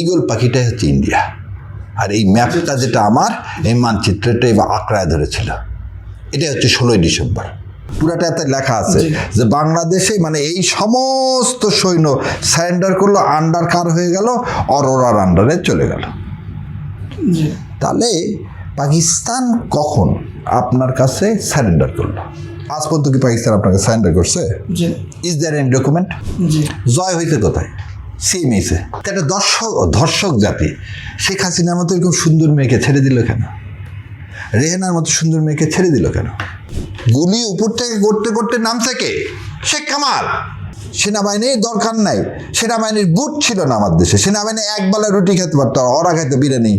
Eagle পাখিটাই হচ্ছে India. আর এই ম্যাপটা যেটা আমার, এই মানচিত্রটা এবার আঁকড়ায় ধরেছিল, এটা হচ্ছে 16ই ডিসেম্বর। পুরাটাতে লেখা আছে যে বাংলাদেশে মানে এই সমস্ত সৈন্য সারেন্ডার করলো, আন্ডার কার হয়ে গেল, অরোরার আন্ডারে চলে গেল। তাহলে পাকিস্তান কখন আপনার কাছে সারেন্ডার করলো? আজ পর্যন্ত কি পাকিস্তান আপনাকে সারেন্ডার করছে? Is there any document? জয় হইতে কোথায়? সেম হয়েছে। একটা ধর্ষক জাতি শেখ হাসিনার মতো এরকম সুন্দর মেয়েকে ছেড়ে দিল কেন? রেহানার মতো সুন্দর মেয়েকে ছেড়ে দিল কেন? গুলি উপর থেকে করতে করতে নামছে কে? শেখ কামাল। সেনাবাহিনীর দরকার নাই, সেনাবাহিনীর বুট ছিল না আমার দেশে। সেনাবাহিনী একবেলা রুটি খেতে পারতো, ওরা খাইতো বিরিয়ানি।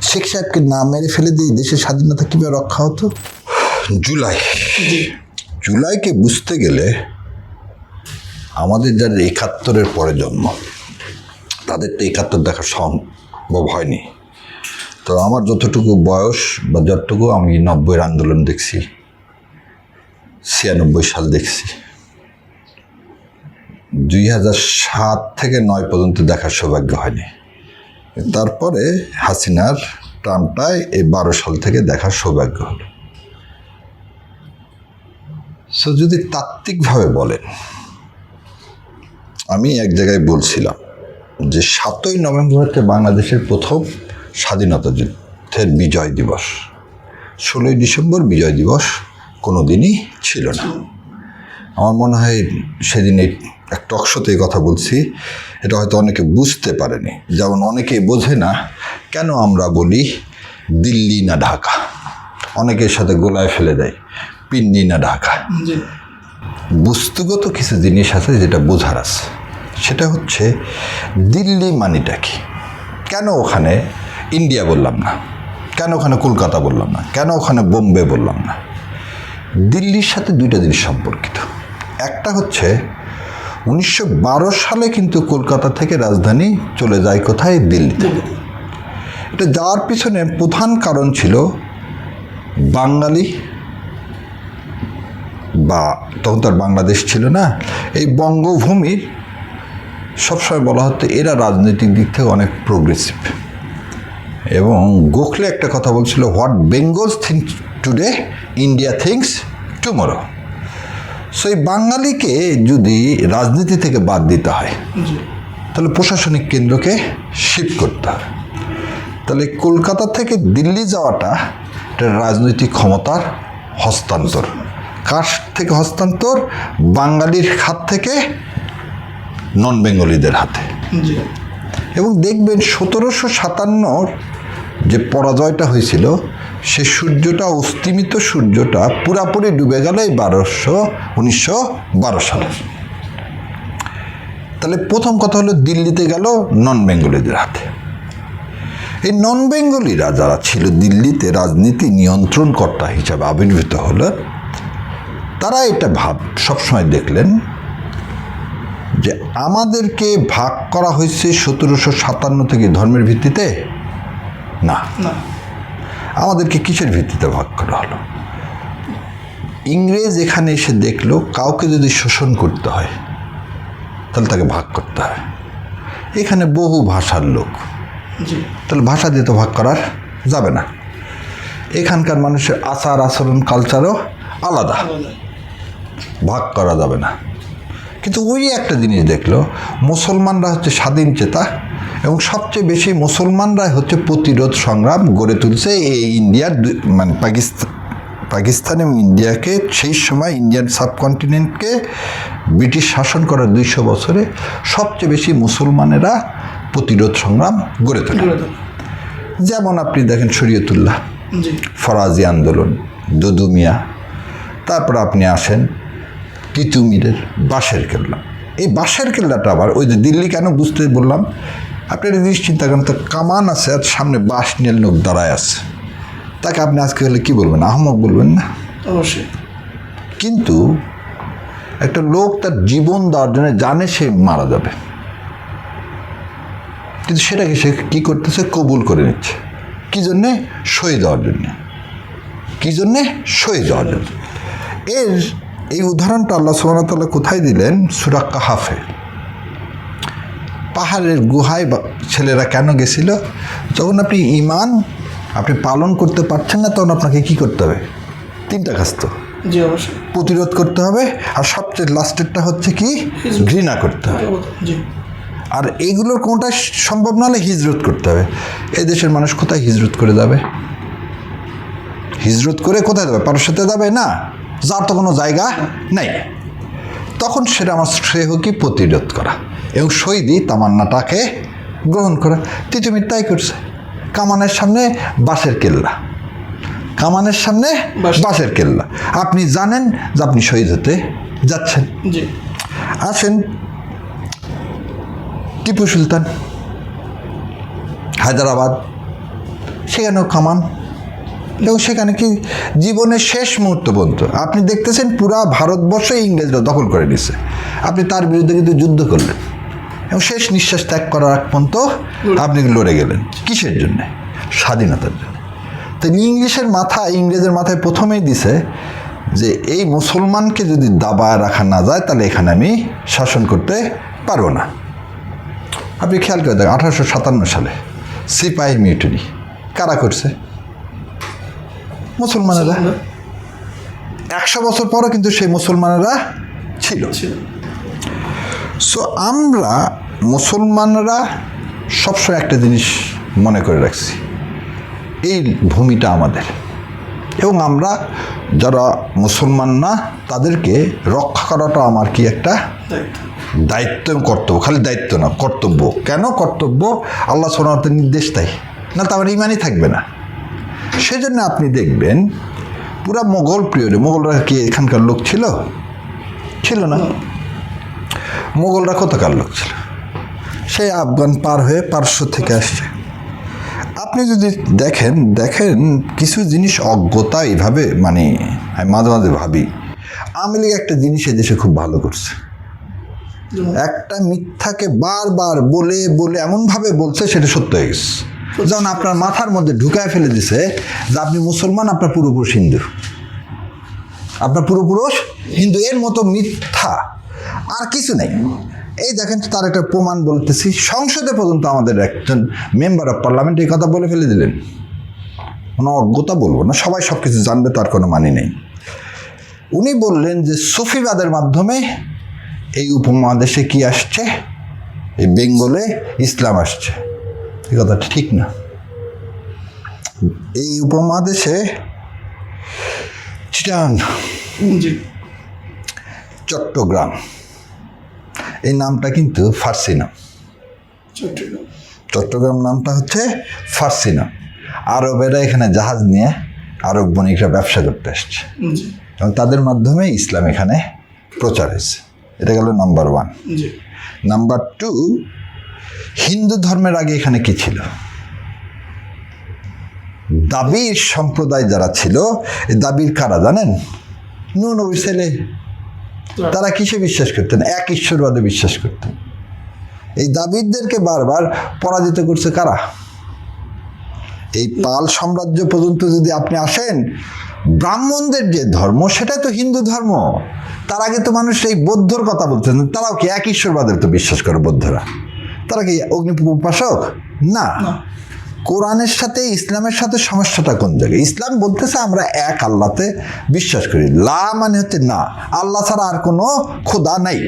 শেখ সাহেবকে না মেরে ফেলে দিয়ে দেশের স্বাধীনতা কীভাবে রক্ষা হতো? জুলাইকে বুঝতে গেলে আমাদের যারা 71-এর পরে জন্ম, তাদের তো 71 দেখা সম্ভব হয়নি। তো আমার যতটুকু বয়স বা যতটুকু আমি 90-এর আন্দোলন দেখছি, 96 সাল দেখছি, 2007 থেকে 9 পর্যন্ত দেখার সৌভাগ্য হয়নি। তারপরে হাসিনার টার্মটায় এই 12 সাল থেকে দেখার সৌভাগ্য হলো। সো যদি তাত্ত্বিকভাবে বলেন, আমি এক জায়গায় বলছিলাম যে 7ই নভেম্বর হচ্ছে বাংলাদেশের প্রথম স্বাধীনতা যুদ্ধের বিজয় দিবস। 16ই ডিসেম্বর বিজয় দিবস কোনো দিনই ছিল না। আমার মনে হয় সেদিন এই এক টকশোতে এই কথা বলছি, এটা হয়তো অনেকে বুঝতে পারেনি। যেমন অনেকেই বোঝে না কেন আমরা বলি দিল্লি না ঢাকা, অনেকের সাথে গোলায় ফেলে দেয় পিন্ডি না ঢাকা। বস্তুগত কিছু জিনিস আছে যেটা বোঝার আছে, সেটা হচ্ছে দিল্লি মানিটা কি, কেন ওখানে ইন্ডিয়া বললাম না, কেন ওখানে কলকাতা বললাম না, কেন ওখানে বোম্বে বললাম না। দিল্লির সাথে দুইটা জিনিস সম্পর্কিত। একটা হচ্ছে 1912 সালে কিন্তু কলকাতা থেকে রাজধানী চলে যায় কোথায়? দিল্লিতে। এটা যাওয়ার পিছনে প্রধান কারণ ছিল বাঙালি, বা তখন তো আর বাংলাদেশ ছিল না, এই বঙ্গভূমির সবসময় বলা হতো এরা রাজনৈতিক দিক থেকে অনেক প্রোগ্রেসিভ। এবং গোখলে একটা কথা বলছিল, what Bengal's think today India thinks tomorrow. So এই বাঙালিকে যদি রাজনীতি থেকে বাদ দিতে হয়, তাহলে প্রশাসনিক কেন্দ্রকে শিফট করতে হবে। তাহলে কলকাতা থেকে দিল্লি যাওয়াটা এটা রাজনৈতিক ক্ষমতার হস্তান্তর। কার থেকে হস্তান্তর? বাঙালির হাত থেকে নন বেঙ্গলিদের হাতে। এবং দেখবেন 1757 যে পরাজয়টা হয়েছিল, সে সূর্যটা, অস্তিমিত সূর্যটা পুরাপুরি ডুবে গেল এই 1912 সালে। তাহলে প্রথম কথা হলো দিল্লিতে গেল নন বেঙ্গলিদের হাতে। এই নন বেঙ্গলিরা যারা ছিল দিল্লিতে রাজনীতি নিয়ন্ত্রণকর্তা হিসাবে আবির্ভূত হলো, তারা এটা সবসময় দেখলেন যে আমাদেরকে ভাগ করা হয়েছে 1757 থেকে ধর্মের ভিত্তিতে না, আমাদেরকে কিসের ভিত্তিতে ভাগ করা হলো? ইংরেজ এখানে এসে দেখলো কাউকে যদি শোষণ করতে হয় তাহলে তাকে ভাগ করতে হয়। এখানে বহু ভাষার লোক, তাহলে ভাষা দিয়ে তো ভাগ করার যাবে না। এখানকার মানুষের আচার আচরণ কালচারও আলাদা, ভাগ করা যাবে না। কিন্তু ওই একটা জিনিস দেখলো, মুসলমানরা হচ্ছে স্বাধীন চেতা, এবং সবচেয়ে বেশি মুসলমানরাই হচ্ছে প্রতিরোধ সংগ্রাম গড়ে তুলছে এই ইন্ডিয়ার, মানে পাকিস্তান এবং ইন্ডিয়াকে, সেই সময় ইন্ডিয়ান সাবকন্টিনেন্টকে ব্রিটিশ শাসন করার 200 বছরে সবচেয়ে বেশি মুসলমানেরা প্রতিরোধ সংগ্রাম গড়ে তোলে। যেমন আপনি দেখেন শরীয়তুল্লাহ, ফরাজি আন্দোলন, দুদু মিয়া, তারপর আপনি আসেন তিতুমিরের বাঁশের কেল্লা। এই বাঁশের কেল্লাটা আবার ওই যে দিল্লি কেন বুঝতে বললাম, আপনি একটা জিনিস চিন্তা করেন তো, কামান আছে আর সামনে বাঁশ নিয়ে লোক দাঁড়ায় আছে, তাকে আপনি আজকে হলে কী বলবেন? আহমক বলবেন না? অবশ্যই। কিন্তু একটা লোক তার জীবন দেওয়ার জন্য জানে সে মারা যাবে, কিন্তু সেটাকে সে কী করতেছে? কবুল করে নিচ্ছে। কী জন্যে? সই দেওয়ার জন্যে। কী জন্যে? সই দেওয়ার জন্য। এই উদাহরণটা আল্লাহ সুবহানাহু ওয়া তাআলা কোথায় দিলেন? সূরা কাহাফে। পাহাড়ের গুহায় ছেলেরা কেন গেছিল? যখন আপনি ঈমান আপনি পালন করতে পারছেন না, তখন আপনাকে কি করতে হবে? 3টা কাজ তো, জি অবশ্যই, প্রতিরোধ করতে হবে, আর সবচেয়ে লাস্টেরটা হচ্ছে কি? ঘৃণা করতে হবে। জি। আর এইগুলোর কোনটা সম্ভব না হলে হিজরত করতে হবে। এই দেশের মানুষ কোথায় হিজরত করে যাবে? হিজরত করে কোথায় যাবে? পারস্যতে যাবে না, যার তো কোনো জায়গা নেই। তখন সেটা আমার শ্রেয় কি? প্রতিরোধ করা এবং শহীদি তামান্নাটাকে গ্রহণ করা। তিতুমির তাই করছে। কামানের সামনে বাঁশের কেল্লা, কামানের সামনে বাঁশের কেল্লা। আপনি জানেন যে আপনি শহীদ হতে যাচ্ছেন। জি। আসেন টিপু সুলতান, হায়দ্রাবাদ, সেখানেও কামান, এবং সেখানে কি জীবনের শেষ মুহূর্ত পর্যন্ত আপনি দেখতেছেন পুরা ভারতবর্ষ ইংরেজরা দখল করে নিচ্ছে, আপনি তার বিরুদ্ধে কিন্তু যুদ্ধ করলেন এবং শেষ নিঃশ্বাস ত্যাগ করার আগ পর্যন্ত আপনি লড়ে গেলেন। কিসের জন্যে? স্বাধীনতার জন্য। তো ইংরেজের মাথায় প্রথমেই দিছে যে এই মুসলমানকে যদি দাবায় রাখা না যায় তাহলে এখানে আমি শাসন করতে পারবো না। আপনি খেয়াল করে দেখেন 1857 সালে সিপাহি মিউটিনি কারা করছে? মুসলমানেরা। 100 বছর পরও কিন্তু সেই মুসলমানেরা ছিল। সো আমরা মুসলমানরা সবসময় একটা জিনিস মনে করে রাখছি, এই ভূমিটা আমাদের, এবং আমরা যারা মুসলমান না তাদেরকে রক্ষা করাটা আমার কি একটা দায়িত্ব এবং কর্তব্য। খালি দায়িত্ব না, কর্তব্য। কেন কর্তব্য? আল্লাহ সুবহানাহু ওয়া তাআলার নির্দেশ তাই, না তো আমার ইমানই থাকবে না। সেজন্য আপনি দেখবেন পুরা মোগল পিরিয়ডে, মোগলরা কি এখানকার লোক ছিল? ছিল না। মোগলরা কোথাকার লোক ছিল? সেই আফগান পার হয়ে পারস্য থেকে আসছে। আপনি যদি দেখেন কিছু জিনিস অজ্ঞতা এইভাবে, মানে আমি মাঝে মাঝে ভাবি আওয়ামী লীগ একটা জিনিস এদেশে খুব ভালো করছে, একটা মিথ্যাকে বারবার বলে বলে এমনভাবে বলছে সেটা সত্য হয়ে গেছে। যেমন আপনার মাথার মধ্যে ঢুকায় ফেলে দিছে যে আপনি মুসলমান, আপনার পূর্বপুরুষ হিন্দু, আপনার পূর্বপুরুষ হিন্দু। এর মতো মিথ্যা আর কিছু নেই। এই দেখেন তার একটা প্রমাণ বলতেছি, সংসদে পর্যন্ত আমাদের একজন মেম্বার অফ পার্লামেন্ট এই কথা বলে ফেলে দিলেন। কোনো অজ্ঞতা বলবো না, সবাই সব কিছু জানবে তার কোনো মানে নেই। উনি বললেন যে সুফিবাদের মাধ্যমে এই উপমহাদেশে কি আসছে? এই বেঙ্গলে ইসলাম আসছে। এই কথাটা ঠিক না। এই উপমহাদেশে চিটাং, চট্টগ্রাম, এই নামটা কিন্তু ফার্সি নাম। চট্টগ্রাম নামটা হচ্ছে ফার্সি নাম। আরবেরা এখানে জাহাজ নিয়ে আরব বণিকরা ব্যবসা করতে আসছে এবং তাদের মাধ্যমে ইসলাম এখানে প্রচার হয়েছে। এটা গেল নাম্বার 1। নাম্বার 2, হিন্দু ধর্মের আগে এখানে কি ছিল? দাবির সম্প্রদায় যারা ছিল, এই দাবির কারা জানেন? নূহ নবীর ছেলে। তারা কিসে বিশ্বাস করতেন? এক ঈশ্বরবাদে বিশ্বাস করতেন। এই দাবিদদেরকে বারবার পরাজিত করছে কারা? এই পাল সাম্রাজ্য পর্যন্ত যদি আপনি আসেন, ব্রাহ্মণদের যে ধর্ম সেটাই তো হিন্দু ধর্ম। তার আগে তো মানুষ এই বৌদ্ধর কথা বলতেন, তারাও কি এক ঈশ্বরবাদের তো বিশ্বাস করে বৌদ্ধরা? তারা কি অগ্নি উপাসক? না। কোরআনের সাথে ইসলামের সাথে সমস্যাটা কোন জায়গায়? ইসলাম বলতেছে আমরা এক আল্লাহতে বিশ্বাস করি। লা মানে হচ্ছে না, আল্লাহ ছাড়া আর কোনো খোদা নাই।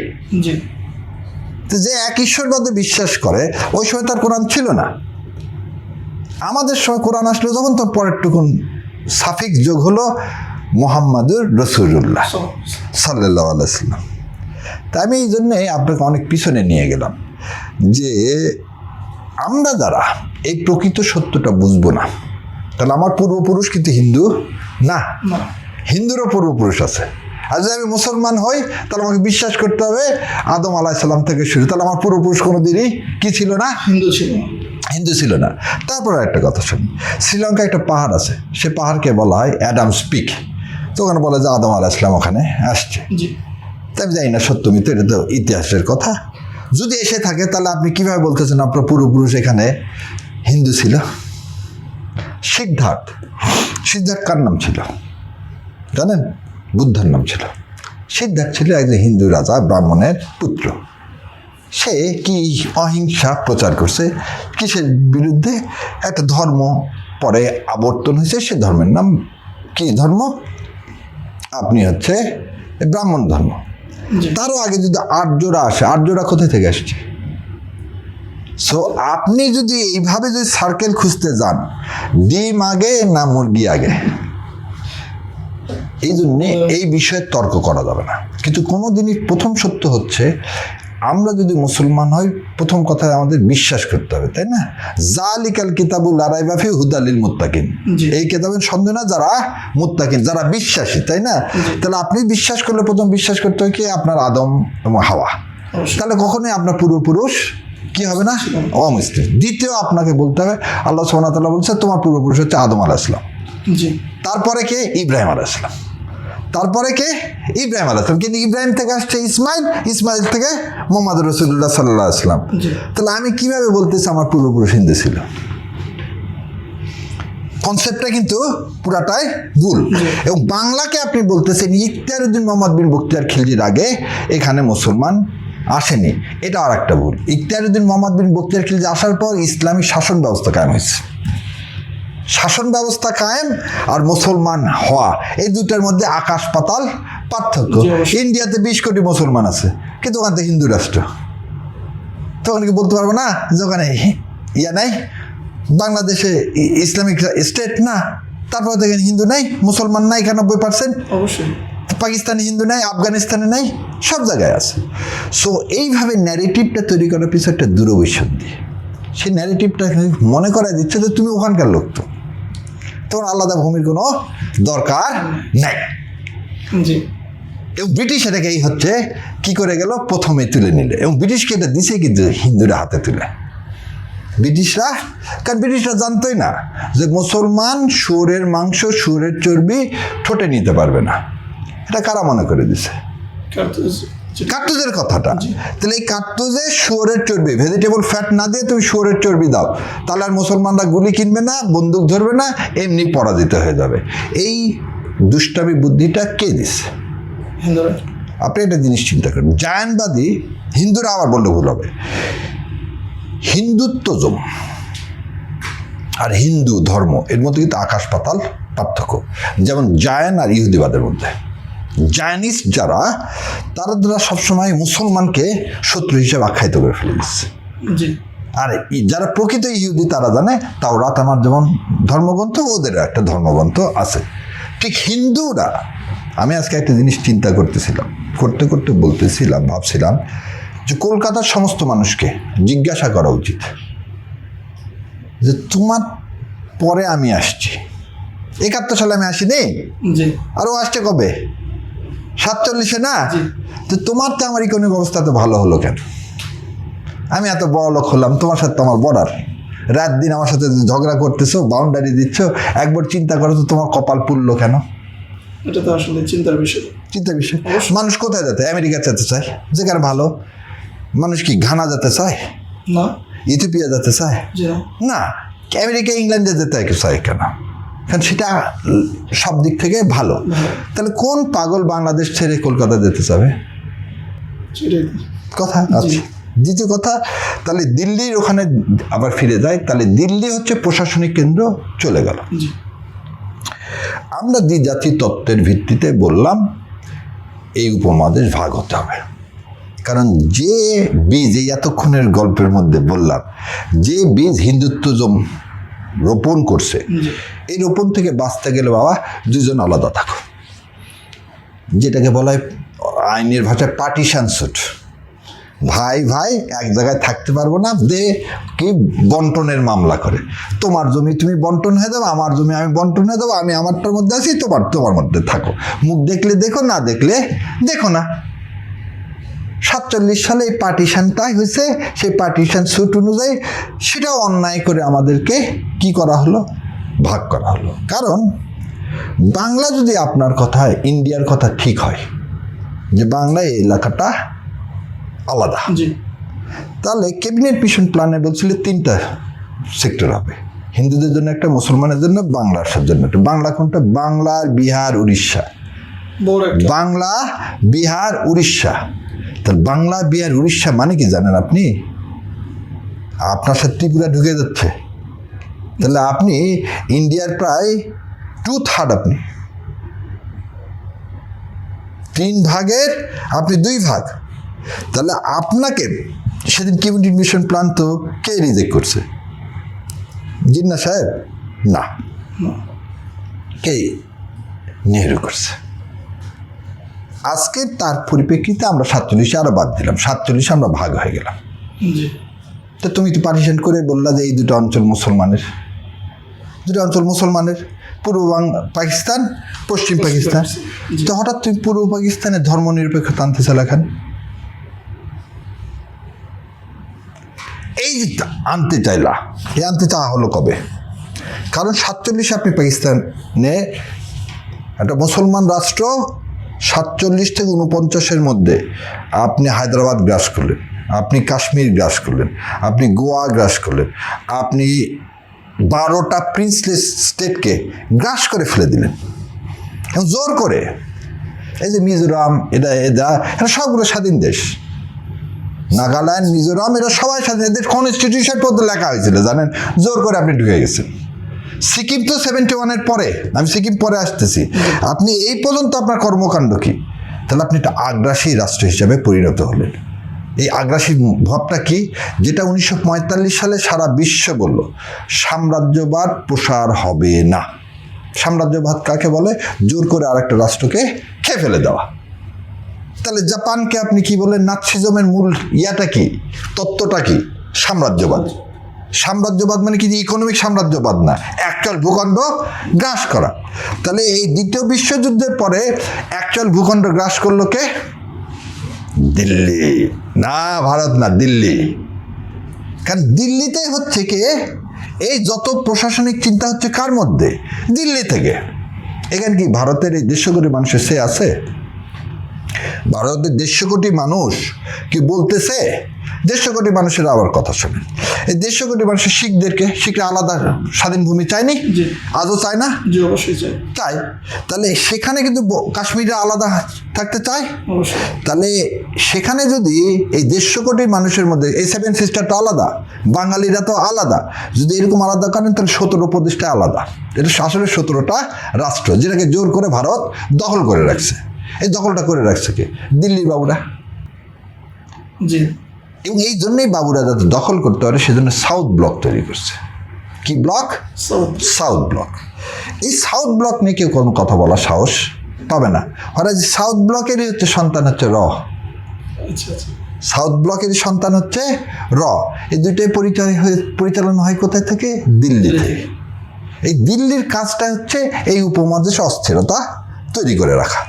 তো যে এক ঈশ্বরবাদে বিশ্বাস করে ওই সময় তার কোরআন ছিল না। আমাদের সময় কোরআন আসলো যখন, তো পরের টুকুন সাফিক্স যোগ হলো মুহাম্মাদুর রাসূলুল্লাহ সাল্লাল্লাহু আলাইহি ওয়াসাল্লাম। তাই আমি এই জন্যে আপনাকে অনেক পিছনে নিয়ে গেলাম যে আমরা যারা এই প্রকৃত সত্যটা বুঝবো না, তাহলে আমার পূর্বপুরুষ কিন্তু হিন্দু না, হিন্দুরও পূর্বপুরুষ আছে। আর যদি আমি মুসলমান হই তাহলে আমাকে বিশ্বাস করতে হবে আদম আলাইহিস সালাম থেকে শুরু। তাহলে আমার পূর্বপুরুষ কোনো দিনই কি ছিল না? হিন্দু ছিল না। তারপর একটা কথা শুনি, শ্রীলঙ্কায় একটা পাহাড় আছে, সে পাহাড়কে বলা হয় অ্যাডামস পিক। তো ওখানে বলে যে আদম আলাইহিস সালাম ওখানে আসছে। তাই আমি জানি না সত্য মিথ্যা, এটা তো ইতিহাসের কথা। যদি এসে থাকে তাহলে আপনি কিভাবে বলতেছেন আপনার পূর্বপুরুষ এখানে হিন্দু ছিল? সিদ্ধার্থ কার নাম ছিল জানেন? বুদ্ধের নাম ছিল। সিদ্ধার্থ ছিল একজন হিন্দু রাজা, ব্রাহ্মণের পুত্র। সে কি অহিংসা প্রচার করছে, কিসের বিরুদ্ধে? একটা ধর্ম পরে আবর্তন হয়েছে, সে ধর্মের নাম কি ধর্ম? আপনি হচ্ছে ব্রাহ্মণ ধর্ম। তারও আগে যদি আর্যরা আসে, আর্যরা কোথা থেকে আসছে? সো আপনি যদি এইভাবে যদি সার্কেল খুঁজতে যান, ডিম আগে না মুরগি আগে, এই জন্যে এই বিষয়ে তর্ক করা যাবে না। কিন্তু কোনো দিনই প্রথম সত্য হচ্ছে, আমরা যদি মুসলমান হই, প্রথম কথা আমাদের বিশ্বাস করতে হবে, তাই না? জালিকাল কিতাবুল লা রাইবা ফিহি হুদাল লিল মুত্তাকিন, এই কিতাবের সন্দেহ না যারা মুত্তাকিন, যারা বিশ্বাসী, তাই না? তাহলে আপনি বিশ্বাস করলে প্রথম বিশ্বাস করতে হয় কি? আপনার আদম এবং হাওয়া। তাহলে কখনোই আপনার পূর্বপুরুষ কি হবে না? অমুসলিম। দ্বিতীয় আপনাকে বলতে হবে, আল্লাহ সুবহানাহু ওয়া তাআলা বলছে তোমার পূর্বপুরুষ হচ্ছে আদম আলাইহিস সালাম, তারপরে কে? ইব্রাহিম আলাইহিস সালাম, তারপরে কে? ইব্রাহিম আলাইহিস সালাম। কিন্তু ইব্রাহিম থেকে আসছে ইসমাইল, ইসমাইল থেকে মুহাম্মদ রাসূলুল্লাহ সাল্লাল্লাহু আলাইহি ওয়াসাল্লাম। তাহলে আমি কিভাবে বলতেছি আমার পূর্বপুরুষ হিন্দু ছিল? কনসেপ্টটা কিন্তু পুরাটাই ভুল। এবং বাংলাকে আপনি বলতেছেন ইখতিয়ারউদ্দিন মোহাম্মদ বিন বখতিয়ার খিলজির আগে এখানে মুসলমান আসেনি, এটা আর একটা ভুল। ইখতিয়ারউদ্দিন মোহাম্মদ বিন বখতিয়ার খিলজি আসার পর ইসলামিক শাসন ব্যবস্থা কায়েম হয়েছে। শাসন ব্যবস্থা কায়েম আর মুসলমান হওয়া, এই দুটার মধ্যে আকাশ পাতাল পার্থক্য। ইন্ডিয়াতে 20 কোটি মুসলমান আছে, কিন্তু ওখান থেকে হিন্দু রাষ্ট্র। তখন কি বলতে পারবো না যে ওখানে ইয়া নাই? বাংলাদেশে ইসলামিক স্টেট না, তারপর দেখেন হিন্দু নাই, মুসলমান নাই 91%। অবশ্যই পাকিস্তানে হিন্দু নাই, আফগানিস্তানে নাই, সব জায়গায় আছে। সো এইভাবে ন্যারেটিভটা তৈরি করার পিছনে একটা দূরভিসন্ধি। সেই ন্যারেটিভটা মনে করাই দিচ্ছে যে তুমি ওখানকার লোক, তো তোমার আলাদা ভূমির কোনো দরকার নাই। জি। এবং ব্রিটিশ এটাকে এই হচ্ছে কি করে গেল, প্রথমে তুলে নিলে। এবং ব্রিটিশকে এটা দিছে কিন্তু হিন্দুরা হাতে তুলে, ব্রিটিশরা। কারণ ব্রিটিশরা জানতোই না যে মুসলমান শুয়োরের মাংস, শুয়োরের চর্বি ঠোঁটে নিতে পারবে না। এটা কারা মনে করে দিছে? কার্তুজের কথাটা। তাহলে এই কার্তুজে শুয়োরের চর্বি, ভেজিটেবল ফ্যাট না দিয়ে তুমি শুয়োরের চর্বি দাও, তাহলে আর মুসলমানরা গুলি কিনবে না, বন্দুক ধরবে না, এমনি পরাজিত হয়ে যাবে। এই দুষ্টামি বুদ্ধিটা কে দিছে? হিন্দুরা। আপনি একটা জিনিস চিন্তা করেন, জায়নবাদী হিন্দুরা আবার বললে ভুল হবে, হিন্দুত্বজম আর হিন্দু ধর্ম এর মধ্যে কিন্তু আকাশ পাতাল পার্থক্য। যেমন জায়ন আর ইহুদিবাদের মধ্যে, জায়নিস্ট যারা, তারা সবসময় মুসলমানকে শত্রু হিসেবে আখ্যায়িত করে ফেলে দিচ্ছে। আর যারা প্রকৃত ইহুদি তারা জানে তাওরাত আমার যেমন ধর্মগ্রন্থ, ওদের একটা ধর্মগ্রন্থ আছে। ঠিক হিন্দুরা, আমি আজকে একটা জিনিস চিন্তা করতেছিলাম, করতে করতে বলতেছিলাম, ভাবছিলাম যে কলকাতার সমস্ত মানুষকে জিজ্ঞাসা করা উচিত যে তোমার পরে আমি আসছি, 71 সালে আমি আসিনি, আর ও আসছে কবে? 47-এ না? তো তোমার তো আমার ইকোনমিক অবস্থা তো ভালো হলো কেন? আমি এত বড় লোক হলাম, তোমার সাথে আমার বর্ডার, রাত দিন আমার সাথে ঝগড়া করতেছো, বাউন্ডারি দিচ্ছ, একবার চিন্তা করো তো তোমার কপাল পুড়লো কেন? এটা তো আসলে চিন্তার বিষয়। চিন্তার বিষয়। মানুষ কোথায় যেতে? আমেরিকা যেতে চায়, যেখানে ভালো। মানুষ কি ঘানা যেতে চায়? না। ইথিওপিয়া যেতে চায়? না। আমেরিকা ইংল্যান্ডে যেতে চায় কেন? কারণ সেটা সব দিক থেকে ভালো। তাহলে কোন পাগল বাংলাদেশ ছেড়ে কলকাতা যেতে চাবে? কথা আছে। দ্বিতীয় কথা, তাহলে দিল্লির ওখানে আবার ফিরে যায়, তাহলে দিল্লি হচ্ছে প্রশাসনিক কেন্দ্র, চলে গেল। আমরা দ্বিজাতি তত্ত্বের ভিত্তিতে বললাম এই উপমহাদেশ ভাগ হতে হবে। কারণ যে বীজ, এই এতক্ষণের গল্পের মধ্যে বললাম, যে বীজ হিন্দুত্ব রোপণ করছে, এই রোপণ থেকে বাঁচতে গেলে বাবা দুজন আলাদা থাকো, যেটাকে বলা হয় আইনের ভাষায় পার্টিশন স্যুট। ভাই ভাই এক জায়গায় থাকতে পারবো না, দে কি বন্টনের মামলা করে, তোমার জমি তুমি বন্টন হয়ে যাবো, আমার জমি আমি বন্টন হয়ে যাবো, আমি আমারটার মধ্যে আছি, তোমার মধ্যে থাকো, মুখ দেখলে দেখো, না দেখলে দেখো না। 47 সালে এই পার্টিশনটাই হয়েছে, সেই পার্টিশন স্যুট অনুযায়ী সেটাও অন্যায় করে আমাদেরকে কি করা হলো, ভাগ করা হলো। কারণ বাংলা যদি আপনার কথায় ইন্ডিয়ার কথা ঠিক হয় যে বাংলা এই এলাকাটা আলাদা, তাহলে ক্যাবিনেট মিশন প্ল্যানে বলছিল 3টা সেক্টর হবে, হিন্দুদের জন্য একটা, মুসলমানের জন্য, বাংলার জন্য একটা। বাংলা কোনটা? বাংলা, বিহার, উড়িষ্যা। বাংলা, বিহার, উড়িষ্যা, তাহলে বাংলা বিহার উড়িষ্যা মানে কি জানেন আপনি? আপনার সাথে ত্রিপুরা ঢুকে যাচ্ছে। তাহলে আপনি ইন্ডিয়ার প্রায় 2/3, আপনি 3 ভাগের আপনি 2 ভাগ। তাহলে আপনাকে সেদিন কমিউনিটি মিশন প্ল্যান তো কে রিজেক্ট করছে? জিন্না সাহেব না, কে? নেহরু করছে। আজকে তার পরিপ্রেক্ষিতে আমরা 47 আরো বাদ দিলাম, 47 আমরা ভাগ হয়ে গেলাম। জি তো তুমি তো পার্টিশন করে বললা যে এই দুটো অঞ্চল মুসলমানের, পূর্ব পাকিস্তান, পশ্চিম পাকিস্তান। তো হঠাৎ তুমি পূর্ব পাকিস্তানে ধর্ম নিরপেক্ষতা আনতে চালাখান, এই আনতে চাইলা, এই আনতে চাওয়া হলো কবে? কারণ 47 আপনি পাকিস্তানে একটা মুসলমান রাষ্ট্র, 47 থেকে 49 মধ্যে আপনি হায়দ্রাবাদ গ্রাস করলেন, আপনি কাশ্মীর গ্রাস করলেন, আপনি গোয়া গ্রাস করলেন, আপনি 12টা প্রিন্সলেস স্টেটকে গ্রাস করে ফেলে দিলেন জোর করে। এই যে মিজোরাম, এটা সবগুলো স্বাধীন দেশ। নাগাল্যান্ড, মিজোরাম, এরা সবাই স্বাধীন দেশ। কনস্টিটিউশন পর্যন্ত লেখা হয়েছিল জানেন, জোর করে আপনি ঢুকে গেছেন। সিকিম তো 71-এর পরে, আমি সিকিম পরে আসতেছি। আপনি এই পর্যন্ত আপনার কর্মকাণ্ড কি? তাহলে আপনি একটা আগ্রাসী রাষ্ট্র হিসাবে পরিণত হলেন। এই আগ্রাসী ভাবটা কি? যেটা 1945 সালে সারা বিশ্ব বলল সাম্রাজ্যবাদ প্রসার হবে না। সাম্রাজ্যবাদ কাকে বলে? জোর করে আর একটা রাষ্ট্রকে খেয়ে ফেলে দেওয়া। তাহলে জাপানকে আপনি কি বলেন? নাৎসিজমের মূল ইয়াটা কি, তত্ত্বটা কি? সাম্রাজ্যবাদ। সাম্রাজ্যবাদ মানে কি? ইকোনমিক সাম্রাজ্যবাদ না, অ্যাকচুয়াল ভূখণ্ড গ্রাস করা। তাহলে এই দ্বিতীয় বিশ্বযুদ্ধের পরে অ্যাকচুয়াল ভূখণ্ড গ্রাস করলো কে? দিল্লি না, ভারত না, দিল্লি। কারণ দিল্লিতে হচ্ছে কি, এই যত প্রশাসনিক চিন্তা হচ্ছে কার মধ্যে? দিল্লি থেকে। এখানে কি ভারতের এই 150 কোটি মানুষের সে আছে? ভারতের 150 কোটি মানুষ কি বলতেছে? 150 কোটি মানুষের আবার কথা শোনেন। এই 150 কোটি মানুষের শিখরা আলাদা স্বাধীন ভূমি চায়নি? আজও চায় না? জি অবশ্যই চাই। তাহলে সেখানে কিন্তু কাশ্মীরে আলাদা থাকতে চায়। তাহলে সেখানে যদি এই 150 কোটি মানুষের মধ্যে এই 7 সিস্টারটা আলাদা, বাঙালিরা তো আলাদা, যদি এরকম আলাদা করেন তাহলে 17 প্রদেশটা আলাদা। এটা আসলে 17টা রাষ্ট্র, যেটাকে জোর করে ভারত দখল করে রাখছে। এই দখলটা করে রাখছে কে? দিল্লির বাবুরা। জি। এবং এই জন্যই বাবুরা যাতে দখল করতে পারে সেজন্য সাউথ ব্লক তৈরি করছে। কি ব্লক? South block. এই সাউথ ব্লক নিয়ে কেউ কোনো কথা বলার সাহস পাবে না। যে সাউথ ব্লকেরই হচ্ছে সন্তান হচ্ছে র। সাউথ ব্লকেরই সন্তান হচ্ছে র। এই দুইটাই পরিচালনা হয় কোথায় থেকে? দিল্লি থেকে। এই দিল্লির কাজটা হচ্ছে এই উপমহাদেশে অস্থিরতা তৈরি করে রাখা।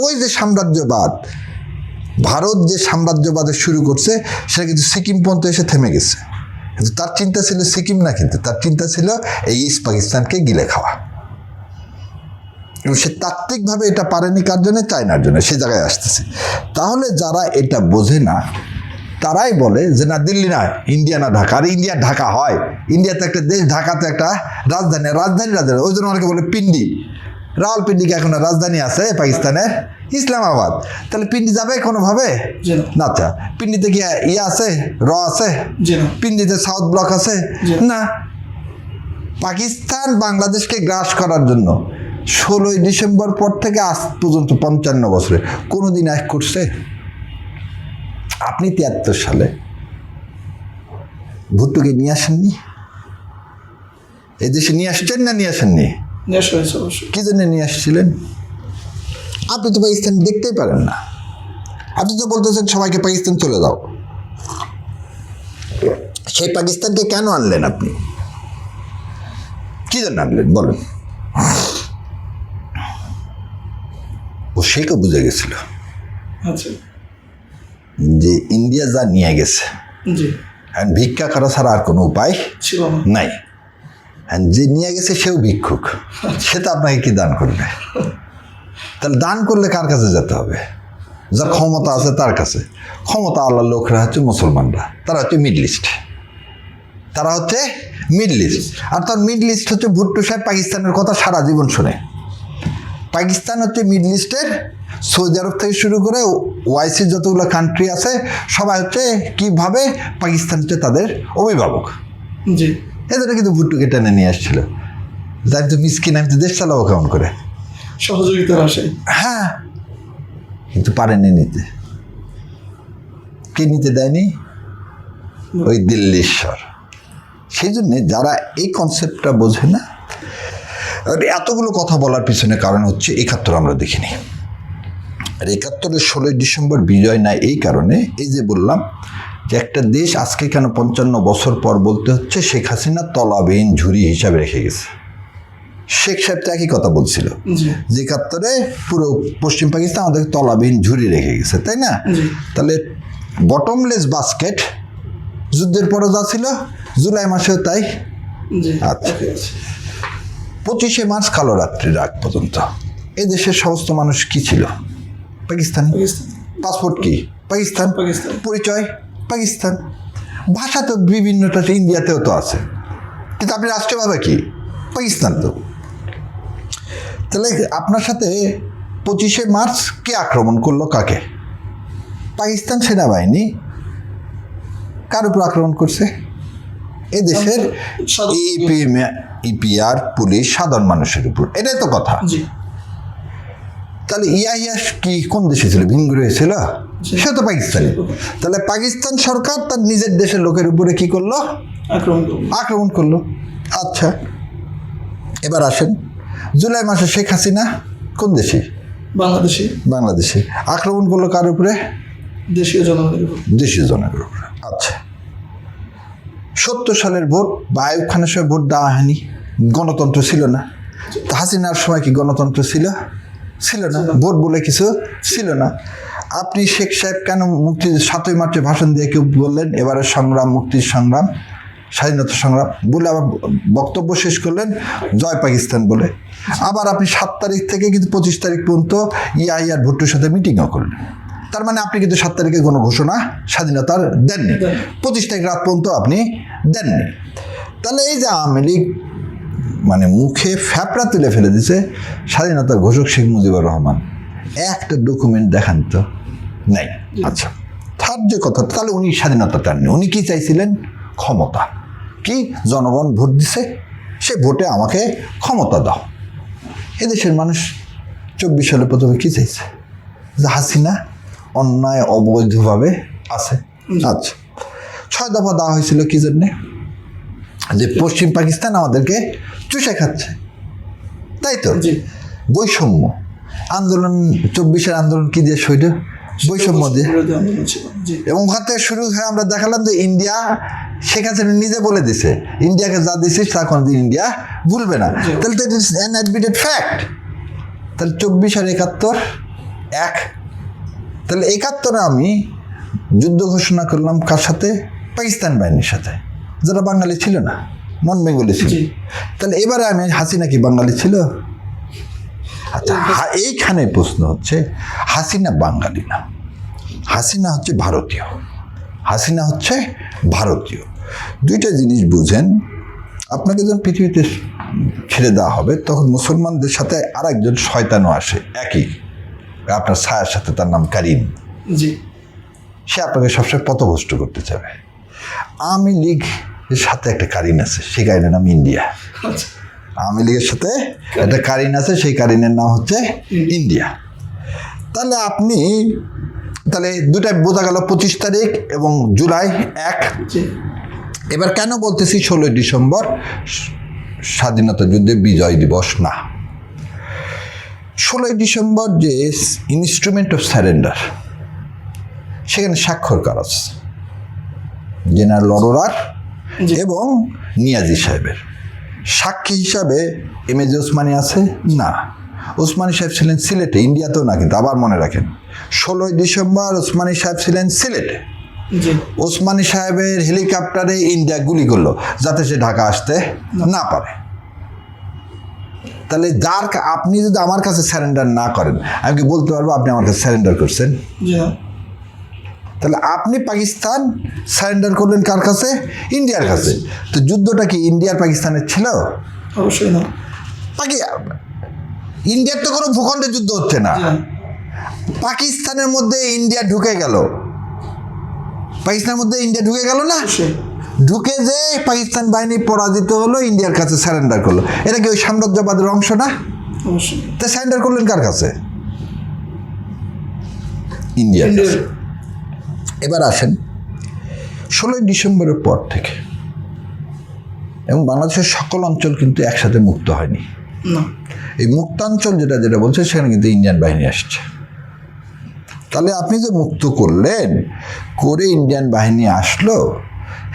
ওই যে সাম্রাজ্যবাদ, ভারত যে সাম্রাজ্যবাদ শুরু করছে সেটা কিন্তু সিকিম পর্যন্ত এসে থেমে গেছে। কিন্তু তার চিন্তা ছিল সিকিম না, কিন্তু তার চিন্তা ছিল এই ইস্ট পাকিস্তানকে গিলে খাওয়া। এবং সে তাত্ত্বিকভাবে এটা পারেনি কার জন্য? চায়নার জন্য। সে জায়গায় আসতেছে। তাহলে যারা এটা বোঝে না তারাই বলে যে না, দিল্লি না, ইন্ডিয়া না ঢাকা। আর ইন্ডিয়া ঢাকা হয়? ইন্ডিয়াতে একটা দেশ, ঢাকাতে একটা রাজধানী। ওই জন্য অনেকে বলে পিন্ডি। রাওয়ালপিন্ডিকে এখন রাজধানী আছে পাকিস্তানের ইসলামাবাদ। তাহলে পিন্ডি যাবে কোনোভাবে? না। আচ্ছা, পিন্ডিতে কি ইয়ে আছে, র আছে? পিন্ডিতে সাউথ ব্লক আছে? না। পাকিস্তান বাংলাদেশকে গ্রাস করার জন্য 16ই ডিসেম্বর পর থেকে আজ পর্যন্ত 55 বছরে কোনোদিন এক করছে? আপনি 73 সালে ভুট্টোকে নিয়ে আসেননি? এই দেশে নিয়ে আসছেন না নিয়ে আসেননি? কি জন্য নিয়ে আসছিলেন? আপনি তো পাকিস্তান দেখতেই পারেন না। আপনি তো বলতেছেন সবাইকে পাকিস্তান চলে যাও। সেই পাকিস্তানকে কেন আনলেন আপনি? কি জন্য আনলেন বলেন? ও শেখও বুঝে গেছিল যে ইন্ডিয়া যা নিয়ে গেছে, ভিক্ষা করা ছাড়া আর কোনো উপায় নাই। যে নিয়ে গেছে সেও ভিক্ষুক, সে তো আপনাকে কি দান করবে? তাহলে দান করলে কার কাছে যেতে হবে? যার ক্ষমতা আছে তার কাছে। ক্ষমতা আল্লাহর লোকরা হচ্ছে মুসলমানরা, তারা হচ্ছে মিডল ইস্ট। আর তার মিডল ইস্ট হচ্ছে ভুট্টো সাহেব পাকিস্তানের কথা সারা জীবন শোনে। পাকিস্তান হচ্ছে মিডল ইস্টের সৌদি আরব থেকে শুরু করে ওআইসির যতগুলো কান্ট্রি আছে সবাই হচ্ছে কীভাবে পাকিস্তান হচ্ছে তাদের অভিভাবক। জি এদের কিন্তু ভুট্টোকে টেনে নিয়ে আসছিল, যাই তো মিসকিন, আমি তো দেশ চালাবো কেমন করে। সহযোগিতার আশায়। হ্যাঁ, কিন্তু পারেনি নিতে। কে নিতে দেয়নি? ওই দিল্লীশ্বর। সেই জন্যে যারা এই কনসেপ্টটা বোঝে না, আর এতগুলো কথা বলার পিছনে কারণ হচ্ছে ৭১ আমরা দেখিনি। আর ৭১-এর ১৬ই ডিসেম্বর বিজয় নাই এই কারণে, এই যে বললাম যে একটা দেশ আজকে কেন ৫৫ বছর পর বলতে হচ্ছে শেখ হাসিনা তলাবিহীন ঝুরি হিসাবে রেখে গেছে। শেখ সাহেব তো একই কথা বলছিল যে ৭১-এ পুরো পশ্চিম পাকিস্তান আমাদেরকে তলাবিহীন ঝুরি রেখে গেছে, তাই না? তাহলে বটমলেস বাস্কেট যুদ্ধের পরে যা ছিল জুলাই মাসেও তাই। আচ্ছা, ২৫শে মার্চ কালো রাত্রির আগ পর্যন্ত এই দেশের সমস্ত মানুষ কি ছিল? পাকিস্তান। পাসপোর্ট কি? পাকিস্তান। পরিচয় পাকিস্তান। ভাষা তো বিভিন্নটা, ইন্ডিয়াতেও তো আছে, কিন্তু আপনি রাষ্ট্রীয়ভাবে কি? পাকিস্তান। তো তাহলে আপনার সাথে ২৫শে মার্চ কে আক্রমণ করলো? কাকে? পাকিস্তান সেনাবাহিনী কার উপর আক্রমণ করছে? এ দেশের ইপিআর পুলিশ সাধারণ মানুষের উপর। এটাই তো কথা। তাহলে ইয়াহিয়াস কি কোন দেশে ছিল? ভিনগ্রহে হয়েছিল, সে তো পাকিস্তানি। তাহলে পাকিস্তান সরকার তার নিজের দেশের লোকের উপরে কি করলো? আক্রমণ করলো। আচ্ছা, এবার আসেন, জুলাই মাসে শেখ হাসিনা কোন দেশে? বাংলাদেশে আক্রমণ করলো কার উপরে? দেশীয় জনগণের উপরে। আচ্ছা, ৭০ সালের ভোট বা আইয়ুব খানের সময় ভোট দেওয়া হয়নি, গণতন্ত্র ছিল না। তা হাসিনার সময় কি গণতন্ত্র ছিল? না। ভোট বলে কিছু ছিল না। আপনি শেখ সাহেব কেন ৭ই মার্চে ভাষণ দিয়ে কেউ বললেন এবারের সংগ্রাম মুক্তির সংগ্রাম, স্বাধীনতা সংগ্রাম বলে আবার বক্তব্য শেষ করলেন জয় পাকিস্তান বলে। আবার আপনি ৭ তারিখ থেকে কিন্তু ২৫ তারিখ পর্যন্ত ইয়াহিয়ার ভুট্টোর সাথে মিটিংও করলেন। তার মানে আপনি কিন্তু ৭ তারিখে কোনো ঘোষণা স্বাধীনতার দেননি, ২৫ তারিখ রাত পর্যন্ত আপনি দেননি। তাহলে এই যে আওয়ামী লীগ মানে মুখে ফ্যাপড়া তুলে ফেলে দিছে স্বাধীনতার ঘোষক শেখ মুজিবুর রহমান, একটা ডকুমেন্ট দেখান তো নাই। আচ্ছা, তার যে কথা, তাহলে উনি স্বাধীনতা চাননি, উনি কি চাইছিলেন? ক্ষমতা। কি জনগণ ভোট দিছে, সে ভোটে আমাকে ক্ষমতা দাও। এদেশের মানুষ ২৪ সালে প্রথমে কি চাইছে? যে হাসিনা অন্যায় অবৈধভাবে আছে। আচ্ছা, ৬ দফা দেওয়া হয়েছিল কি জন্যে? যে পশ্চিম পাকিস্তান আমাদেরকে চুষে খাচ্ছে, তাই তো? বৈষম্য আন্দোলন, ২৪-এর আন্দোলন কি দিয়ে শহীদ? বৈষম্য দিয়ে। এবং ওখান থেকে শুরু হয়ে আমরা দেখালাম যে ইন্ডিয়া, শেখ হাসিনা নিজে বলে দিছে ইন্ডিয়াকে যা দিছিস তা কোনোদিন ইন্ডিয়া ভুলবে না। তাহলে তো it is an admitted fact. তাহলে ২৪ আর ৭১ এক। তাহলে ৭১-এ আমি যুদ্ধ ঘোষণা করলাম কার সাথে? পাকিস্তান বাহিনীর সাথে, যারা বাঙালি ছিল না, নন বেঙ্গলি ছিল। তাহলে এবারে আমি হাসিনা কি বাঙালি ছিল? আচ্ছা, এইখানে প্রশ্ন হচ্ছে হাসিনা বাঙালি না, হাসিনা হচ্ছে ভারতীয়। হাসিনা হচ্ছে ভারতীয়। দুইটা জিনিস বুঝেন। আপনাকে যখন পৃথিবীতে ছেড়ে দেওয়া হবে তখন মুসলমানদের সাথে আর একজন শয়তানও আসে, একই আপনার ছায়ার সাথে, তার নাম কারিম। সে আপনাকে সবসময় পথভ্রষ্ট করতে চাবে। আওয়ামী লীগের সাথে একটা কারিন আছে, সেই কারিনের নাম ইন্ডিয়া। আওয়ামী লীগের সাথে একটা কারিন আছে, সেই কারিনের নাম হচ্ছে ইন্ডিয়া। তাহলে আপনি তাহলে দুটাই বোঝা গেল, ২৫ তারিখ এবং জুলাই ১। এবার কেন বলতেছি ১৬ই ডিসেম্বর স্বাধীনতা যুদ্ধে বিজয় দিবস না? ১৬ই ডিসেম্বর যে ইনস্ট্রুমেন্ট অফ সারেন্ডার, সেখানে স্বাক্ষর করা আছে জেনারেল অরোরার এবং নিয়াজি সাহেবের। সাক্ষী হিসাবে এম.এ. ওসমানী আছে না? ওসমানী সাহেব ছিলেন সিলেটে, ইন্ডিয়াতেও না কিন্তু, আবার মনে রাখেন ১৬ই ডিসেম্বর ওসমানী সাহেব ছিলেন সিলেটে। ওসমানী সাহেবের হেলিকপ্টারে ইন্ডিয়া গুলি করলো যাতে সে ঢাকা আসতে না পারে। তাহলে যার আপনি যদি আমার কাছে স্যারেন্ডার না করেন, আমি কি বলতে পারবো আপনি আমার কাছে স্যারেন্ডার করছেন? তাহলে আপনি পাকিস্তান স্যারেন্ডার করলেন কার কাছে? ইন্ডিয়ার কাছে। তো যুদ্ধটা কি ইন্ডিয়ার পাকিস্তানের ছিল? অবশ্যই না। ইন্ডিয়ার তো কোনো ভূখণ্ডে যুদ্ধ হচ্ছে না। পাকিস্তানের মধ্যে ইন্ডিয়া ঢুকে গেল, পাকিস্তানের মধ্যে ইন্ডিয়া ঢুকে গেল না, অবশ্যই ঢুকে যে পাকিস্তান বাহিনী পরাজিত হলো, ইন্ডিয়ার কাছে স্যারেন্ডার করলো। এটা কি ওই সাম্রাজ্যবাদের অংশ না? অবশ্যই তা স্যারেন্ডার করলেন কার কাছে? ইন্ডিয়ার কাছে। ইন্ডিয়ার এবার আসেন 16ই ডিসেম্বরের পর থেকে, এবং বাংলাদেশের সকল অঞ্চল কিন্তু একসাথে মুক্ত হয়নি। না, এই মুক্তাঞ্চল যেটা বলছে সেখানে কিন্তু ইন্ডিয়ান বাহিনী আসছে। তাহলে আপনি যে মুক্ত করলেন, করে ইন্ডিয়ান বাহিনী আসলো,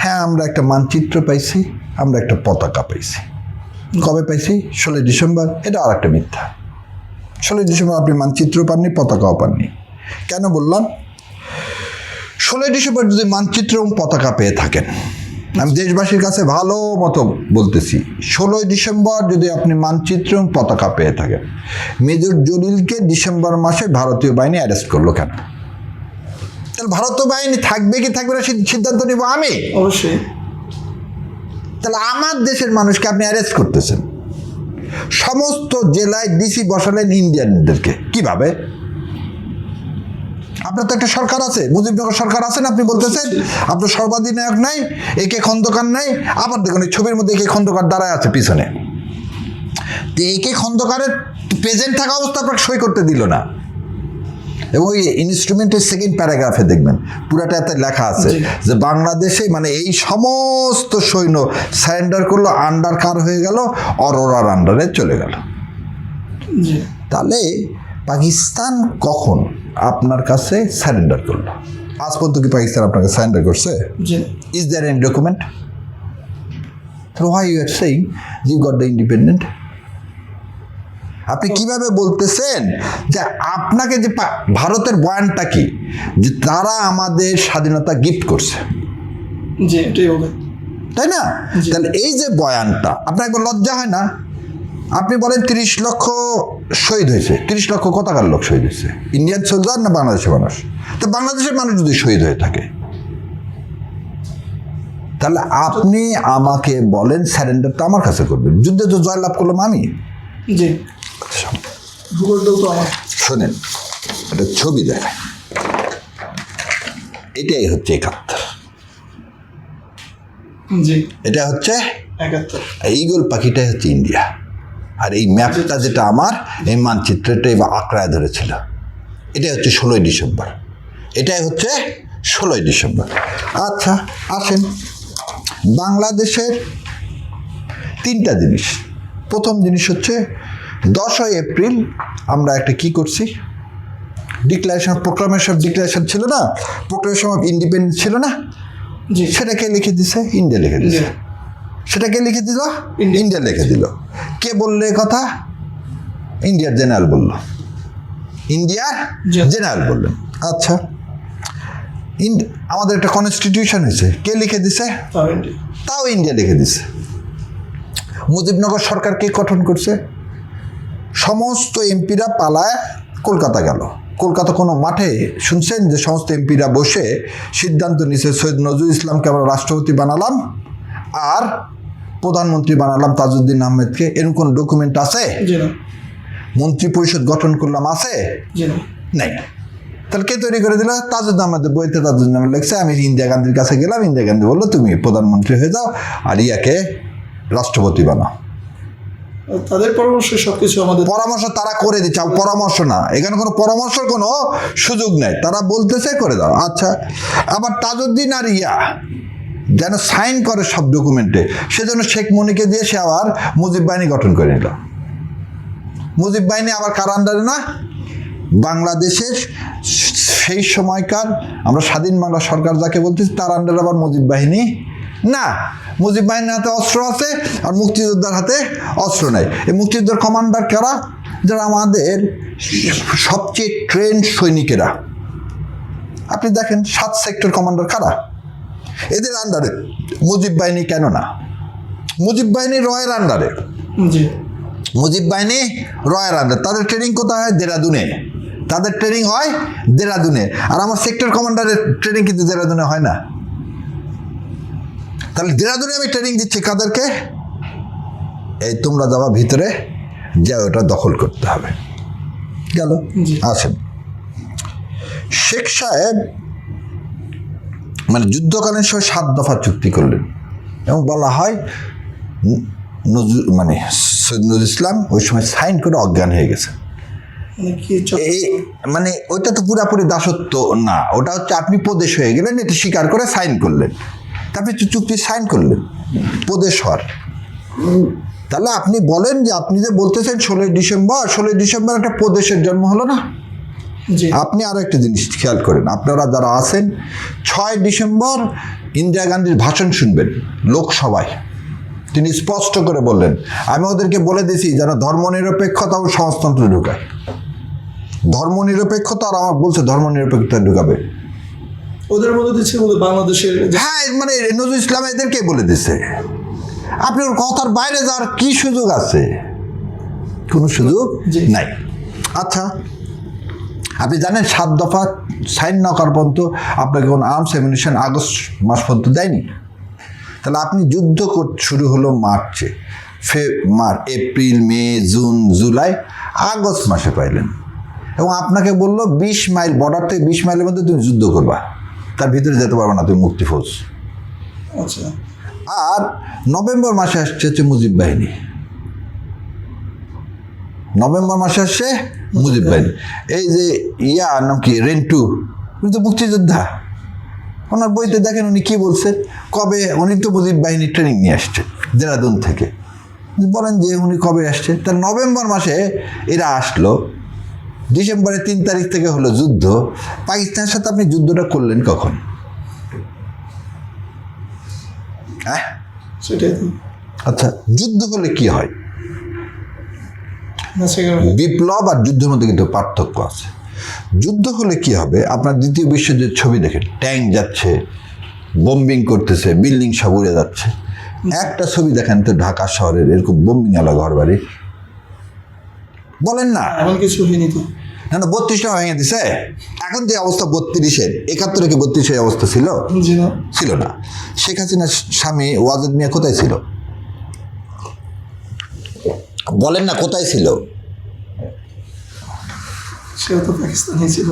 হ্যাঁ আমরা একটা মানচিত্র পাইছি, আমরা একটা পতাকা পাইছি। কবে পাইছি? 16ই ডিসেম্বর। এটা আর একটা মিথ্যা। 16ই ডিসেম্বর আপনি মানচিত্র পাননি, পতাকাও পাননি। কেন বললাম? 16ই ডিসেম্বর যদি মানচিত্র এবং পতাকা পেয়ে থাকেন, আমি দেশবাসীর কাছে ভালো মতো বলতেছি, 16ই ডিসেম্বর যদি আপনি মানচিত্র এবং পতাকা পেয়ে থাকেন, মেজর জলিলকে ডিসেম্বর মাসে ভারতীয় বাহিনী অ্যারেস্ট করলো কেন? তাহলে ভারতীয় বাহিনী থাকবে কি থাকবে না সিদ্ধান্ত নিব আমি। অবশ্যই তাহলে আমার দেশের মানুষকে আপনি অ্যারেস্ট করতেছেন, সমস্ত জেলায় ডিসি বসালেন ইন্ডিয়ানদেরকে, কিভাবে? আপনার তো একটা সরকার আছে, মুজিবনগর সরকার আছে না, আপনি বলতেছেন আপনার সর্বাধিনায়ক নাই, একে খন্দকার নাই। আবার দেখুন এই ছবির মধ্যে একে খন্দকার দাঁড়ায় আছে পিছনে, তো একে খন্দকারের প্রেজেন্ট থাকা অবস্থা আপনাকে সই করতে দিল না। এবং ওই ইনস্ট্রুমেন্টের সেকেন্ড প্যারাগ্রাফে দেখবেন পুরাটা এতে লেখা আছে যে বাংলাদেশে মানে এই সমস্ত সৈন্য সারেন্ডার করলো, আন্ডার কার হয়ে গেল, অরোরার আন্ডারে চলে গেল। জি তাহলে পাকিস্তান কখন আপনার কাছে সারেন্ডার করলো? আজ পর্যন্ত কি পাকিস্তান আপনাকে সারেন্ডার করছে? জি is there any document? Why you are saying you got the independent? আপনি কিভাবে বলতেছেন যে আপনাকে যে ভারতের বয়ানটা কি, যে তারা আমাদের স্বাধীনতা গিফট করছে, জি এটাই হবে, তাই না? তাহলে এই যে বয়ানটা, আপনার একবার লজ্জা হয় না? আপনি বলেন 30 লক্ষ শহীদ হয়েছে, 30 লক্ষ কোথাকার লোক শহীদ হয়েছে? ইন্ডিয়ান সোলজার না বাংলাদেশের মানুষ? তো বাংলাদেশের মানুষ যদি শহীদ হয়ে থাকে, তাহলে আপনি আমাকে বলেন স্যারেন্ডারটা আমার কাছে করবেন, যুদ্ধে তো জয়লাভ করলাম আমি। জি ভূগোলটাও তো আমার। শোনেন, একটা ছবি দেখায়, এটাই হচ্ছে 71, জি এটা হচ্ছে 71, ঈগল পাখিটাই হচ্ছে ইন্ডিয়া, আর এই ম্যাপটা যেটা আমার, এই মানচিত্রটা এবার আঁকড়ায় ধরেছিল, এটাই হচ্ছে 16ই ডিসেম্বর, এটাই হচ্ছে 16ই ডিসেম্বর। আচ্ছা আসেন, বাংলাদেশের 3টা জিনিস। প্রথম জিনিস হচ্ছে 10ই এপ্রিল আমরা একটা কি করছি, ডিক্লারেশন, প্রোক্লামেশন ডিক্লারেশন ছিল না, প্রোক্লামেশন অফ ইন্ডিপেন্ডেন্স ছিল না, জি সেটাকে লিখে দিছে ইন্ডিয়া, লিখে দিছে। সেটাকে লিখে দিল ইন্ডিয়া, লিখে দিল। কে বললো এ কথা? ইন্ডিয়ার জেনারেল বলল, ইন্ডিয়ার জেনারেল বললেন। আচ্ছা, আমাদের একটা কনস্টিটিউশন হয়েছে, কে লিখে দিছে? তাও ইন্ডিয়া লিখে দিছে। মুজিবনগর সরকার কে গঠন করছে? সমস্ত এমপিরা পালায় কলকাতা গেল। কলকাতা কোনো মাঠে শুনছেন যে সমস্ত এমপিরা বসে সিদ্ধান্ত নিছে সৈয়দ নজরুল ইসলামকে আমরা রাষ্ট্রপতি বানালাম আর প্রধানমন্ত্রী বানালাম তাজউদ্দিন আহমেদকে? এরকম কোনো ডকুমেন্ট আছে? মন্ত্রী পরিষদ গঠন করলাম আছে? নাই। তাহলে কে তৈরি করে দিল? তাজউদ্দিন আহমেদের বইতে তাজউদ্দিন আহমেদ লিখছে, আমি ইন্দিরা গান্ধীর কাছে গেলাম, ইন্দিরা গান্ধী বললো তুমি প্রধানমন্ত্রী হয়ে যাও আর ইয়াকে রাষ্ট্রপতি বানাও। তাদের পরামর্শে সবকিছু আমাদের পরামর্শ তারা করে দিচ্ছে, পরামর্শ না, এখানে কোনো পরামর্শের কোনো সুযোগ নেই, তারা বলতেছে করে দাও। আচ্ছা, আবার তাজউদ্দিন আর ইয়া যেন সাইন করে সব ডকুমেন্টে, সেজন্য শেখ মনিকে দিয়ে সে আবার মুজিব বাহিনী গঠন করে নিল। মুজিব বাহিনী আবার কার আন্ডারে? না, বাংলাদেশের সেই সময়কার আমরা স্বাধীন বাংলা সরকার যাকে বলতেছি তার আন্ডারে আবার মুজিব বাহিনী না। মুজিব বাহিনীর হাতে অস্ত্র আছে আর মুক্তিযোদ্ধার হাতে অস্ত্র নেই। এই মুক্তিযোদ্ধার কমান্ডার কারা? যারা আমাদের সবচেয়ে ট্রেন্ড সৈনিকেরা। আপনি দেখেন 7 সেক্টর কমান্ডার কারা? এদের আন্ডারে মুজিব বাহিনী কেন না? মুজিব বাহিনী রয়ের আন্ডারে, মুজিব বাহিনী রয়ের আন্ডারে। তাদের ট্রেনিং কোথায় হয়? দেরাদুনে। তাদের ট্রেনিং হয় দেরাদুনে, আর আমার সেক্টর কমান্ডারের ট্রেনিং কিন্তু দেরাদুনে হয় না। তাহলে দেরাদুনে আমি ট্রেনিং দিচ্ছি কাদেরকে? এই তোমরা যাওয়া ভিতরে যা ওটা দখল করতে হবে। গেল। আসেন, শেখ সাহেব মানে যুদ্ধকালীন সময় 7 দফা চুক্তি করলেন এবং বলা হয় মানে সৈয়দ নজরুল ইসলাম ওই সময় সাইন করে অজ্ঞান হয়ে গেছে। মানে কি এই মানে ওইটা তো পুরাপুরি দাসত্ব না, ওটা হচ্ছে আপনি প্রদেশ হয়ে গেলেন, এটা স্বীকার করে সাইন করলেন, তারপরে চুক্তি সাইন করলেন প্রদেশ হওয়ার। তাহলে আপনি বলেন যে আপনি যে বলতেছেন 16ই ডিসেম্বর একটা প্রদেশের জন্ম হলো না? জি আপনি আরো একটা জিনিস খেয়াল করেন, আপনারা যারা আছেন 6 ডিসেম্বর ইন্দিরা গান্ধীর ভাষণ শুনবেন লোকসভায়। তিনি স্পষ্ট করে বললেন, আমি ওদেরকে বলে দিয়েছি যেন ধর্মনিরপেক্ষতা ও সমাজতন্ত্র ঢুকায়। ধর্মনিরপেক্ষতা আর আমার বলছে ধর্মনিরপেক্ষতা ঢুকাবে। ওদের মধ্যে দিচ্ছে বলে বাংলাদেশের হ্যাঁ, মানে নজরুল ইসলাম এদেরকে বলে দিছে। আপনার কথার বাইরে যাওয়ার কি সুযোগ আছে? কোনো সুযোগ নাই। আচ্ছা, আপনি জানেন 7 দফা সাইন না করার পর্যন্ত আপনাকে কোনো আর্মস অ্যামিউনিশন আগস্ট মাস পর্যন্ত দেয়নি। তাহলে আপনি যুদ্ধ শুরু হলো মার্চে, এপ্রিল, মে, জুন, জুলাই, আগস্ট মাসে পাইলেন এবং আপনাকে বললো 20 মাইল বর্ডার থেকে 20 মাইলের মধ্যে তুমি যুদ্ধ করবা, তার ভিতরে যেতে পারবে না তুমি, মুক্তি ফৌজ। আচ্ছা, আর নভেম্বর মাসে আসছে হচ্ছে মুজিব বাহিনী, নভেম্বর মাসে আসছে মুজিব বাহিনী। এই যে নাম কি রেন্টু, উনি তো মুক্তিযোদ্ধা। ওনার বইতে দেখেন উনি কি বলছেন, কবে উনি তো মুজিব বাহিনীর ট্রেনিং নিয়ে আসছেন দেরাদুন থেকে। বলেন যে উনি কবে আসছে, তার নভেম্বর মাসে এরা আসলো, ডিসেম্বরের 3 তারিখ থেকে হলো যুদ্ধ। পাকিস্তানের সাথে আপনি যুদ্ধটা করলেন কখন? হ্যাঁ, সেটাই তো। আচ্ছা, যুদ্ধ হলে কি হয়? না, সেখানে বিপ্লব আর যুদ্ধের মধ্যে কিন্তু পার্থক্য আছে। যুদ্ধ হলে কি হবে, আপনার দ্বিতীয় বিশ্বযুদ্ধের ছবি দেখেন, ট্যাঙ্ক যাচ্ছে, বোম্বিং করতেছে, বিল্ডিং সব উড়ে যাচ্ছে। একটা ছবি দেখেন তো ঢাকা শহরের এরকম বোম্বিং আলা ঘর বাড়ি, বলেন না? এমন কিছু হয়নি তো। না না, 32টা ভেঙে দিছে। এখন যে অবস্থা 32-এর, 71-এ কি 32-এর অবস্থা ছিল? জি না, ছিল না। শেখ হাসিনার স্বামী ওয়াজেদ মিয়া কোথায় ছিল? বলেন না, কোথায় ছিল? সেও তো পাকিস্তানি ছিল,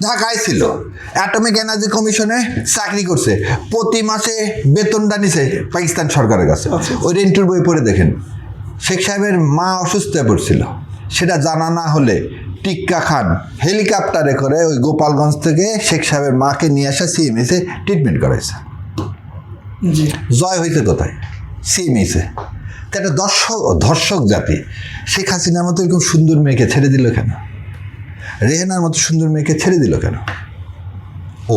ঢাকায় ছিল। অ্যাটমিক এনার্জি কমিশনে চাকরি করছে, প্রতি মাসে বেতনটা নিছে পাকিস্তান সরকারের কাছে। আচ্ছা। ওই রেন্টুর বই পড়ে দেখেন, শেখ সাহেবের মা অসুস্থ হয়ে পড়ছিল, সেটা জানা না হলে টিক্কা খান হেলিকপ্টারে করে ওই গোপালগঞ্জ থেকে শেখ সাহেবের মাকে নিয়ে আসা সিএমএসে ট্রিটমেন্ট করাইছে। জি জয় হইতে কোথায়? সিএমএসে। তো একটা ধর্ষক জাতি শেখ হাসিনার মতো এরকম সুন্দর মেয়েকে ছেড়ে দিল কেন? রেহেনার মতো সুন্দর মেয়েকে ছেড়ে দিল কেন? ও